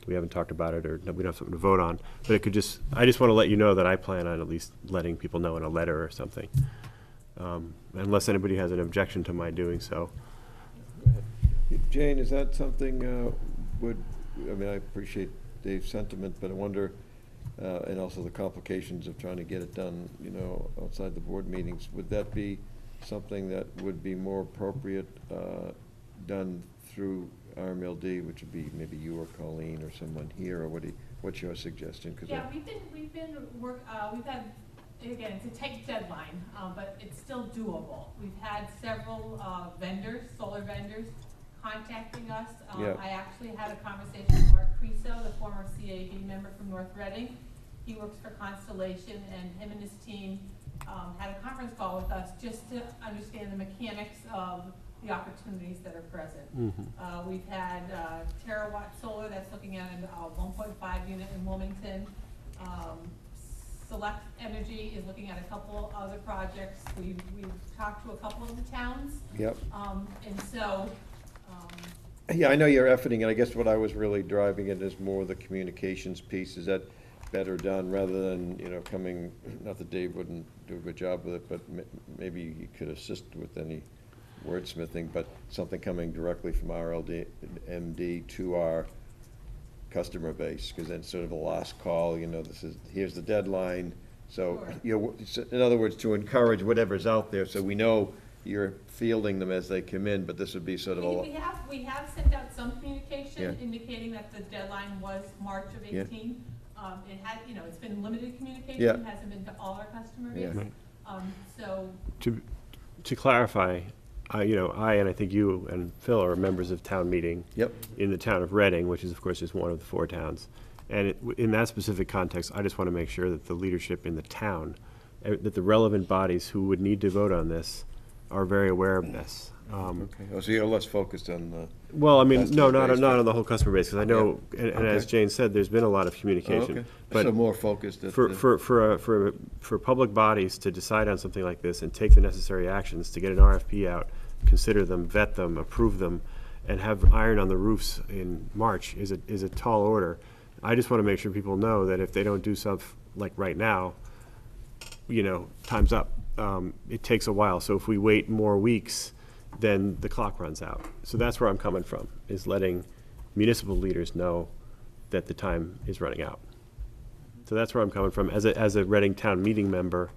we haven't talked about it or we don't have something to vote on. But it could just, I just want to let you know that I plan on at least letting people know in a letter or something. Unless anybody has an objection to my doing so. Jane, is that something, I mean, I appreciate Dave's sentiment, but I wonder, and also the complications of trying to get it done, outside the board meetings, would that be something that would be more appropriate, done through RMLD, which would be maybe you or Colleen or someone here, or what's your suggestion? 'Cause Yeah, we've had, again, it's a tight deadline, but it's still doable. We've had several solar vendors contacting us. Yeah. I actually had a conversation with Mark Creso, the former CAB member from North Reading, He works for Constellation, and him and his team had a conference call with us just to understand the mechanics of the opportunities that are present. We've had Terawatt Solar that's looking at a 1.5 unit in Wilmington. Select Energy is looking at a couple other projects. We've talked to a couple of the towns. Yep. And so, Yeah, I know you're efforting, and I guess what I was really driving at is more the communications piece. Is that better done rather than, coming, not that Dave wouldn't do a good job with it, but maybe you could assist with any wordsmithing, but something coming directly from RMLD to our customer base, because then sort of a last call, here's the deadline. So, in other words, to encourage whatever's out there, so we know you're fielding them as they come in, but this would be sort of we have sent out some communication Yeah. indicating that the deadline was March of Yeah. 18. It had, it's been limited communication, Yeah. hasn't been to all our customer Yeah. base. So, To clarify, I and I think you and Phil are members of town meeting Yep. in the town of Reading, which is of course just one of the 4 towns. And in that specific context, I just want to make sure that the leadership in the town, that the relevant bodies who would need to vote on this are very aware of this. Okay, so you're less focused on the. Well, I mean, Customer no, base, not but- on the whole customer base, because I know, and as Okay. Jane said, there's been a lot of Oh, communication. okay. But So more focused at for, the. for public bodies to decide on something like this and take the necessary actions to get an RFP out, consider them, vet them, approve them, and have iron on the roofs in March is a tall order. I just want to make sure people know that if they don't do stuff like right now, time's up. It takes a while, so if we wait more weeks, then the clock runs out. So that's where I'm coming from, is letting municipal leaders know that the time is running out. So that's where I'm coming from, as a Reading town meeting member,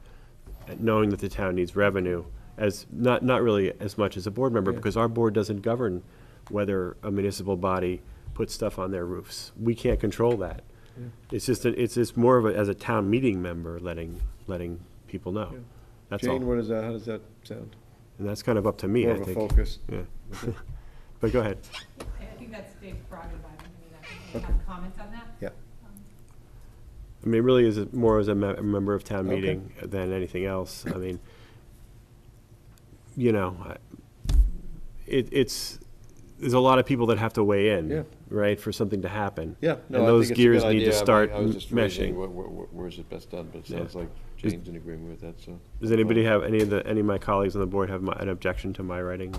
knowing that the town needs revenue, as, not really as much as a board member, because our board doesn't govern whether a municipal body puts stuff on their roofs. We can't control that. It's just more of as a town meeting member, letting people know. That's all. Jane, how does that sound? And that's kind of up to me, More I of a think. focus. Yeah. But go ahead. I think that's Dave's prerogative. I mean, I have comments on that. Yeah. I mean, it really is more as a member of town Okay. meeting than anything else. I mean, there's a lot of people that have to weigh in, Yeah. right, for something to happen. Yeah, And no, I those think it's a good gears need idea. to start I was just raising meshing. where's it best done, but it Yeah. sounds like Jane's in agreement with that, so. Does anybody have, any of my colleagues on the board have an objection to my writing,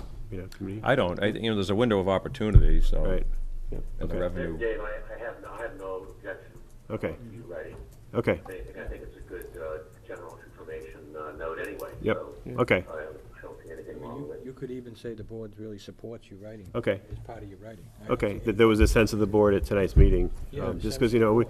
committee? I don't. There's a window of opportunity, so. Right, And the Okay. revenue. Dave, I have no objection okay, to you writing. okay, I think it's a good general information note anyway. Yep. So okay, I don't see anything wrong with it. You could even say the board really supports you writing. okay. As part of your writing. I don't Okay, see that there was a sense of the board at tonight's meeting, Yeah, just sense because, of the board.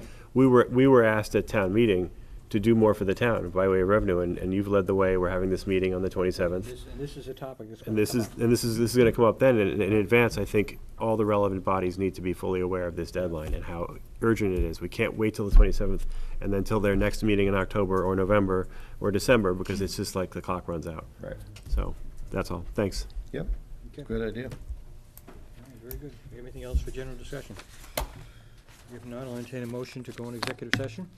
we were asked at town meeting to do more for the town by way of revenue, and you've led the way. We're having this meeting on the 27th. This is a topic that's And gonna this come is, up. and this is gonna come up then, and in advance, I think all the relevant bodies need to be fully aware of this deadline and how urgent it is. We can't wait till the 27th and then till their next meeting in October or November or December, because it's just like the clock runs out. Right. So, that's all. Thanks. Yep, Okay. good idea. All right, very good. Anything else for general discussion? If not, I'll entertain a motion to go into executive session.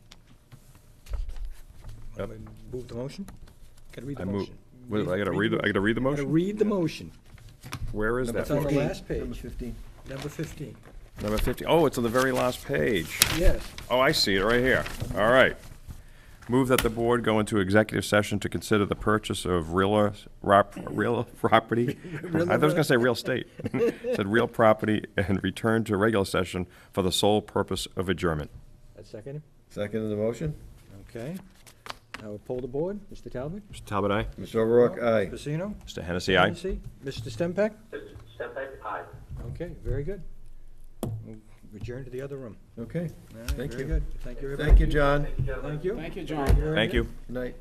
Yep. Move the motion? Gotta read the I move. motion. I gotta read the Gotta motion? read the motion. Where is It's that? on the 15. last page. Number 15. Number 15. Number 50. Oh, it's on the very last page. Yes. Oh, I see it right here. All right. Move that the board go into executive session to consider the purchase of real property. I was gonna say real estate. Said real property and return to regular session for the sole purpose of adjournment. That's second. Second in the motion? Okay. I will poll the board. Mr. Talbot? Mr. Talbot, aye? Mr. O'Rourke, aye. Pacino? Mr. Hennessy, aye? Hennessy? Mr. Stempak? Stempak, aye. Okay, very good. We'll adjourn to the other room. Okay, All right, Thank very you. good. Thank you, everybody. Thank you, John. Thank you, gentlemen. Thank you. Thank you, John. very Thank good. you. Good night.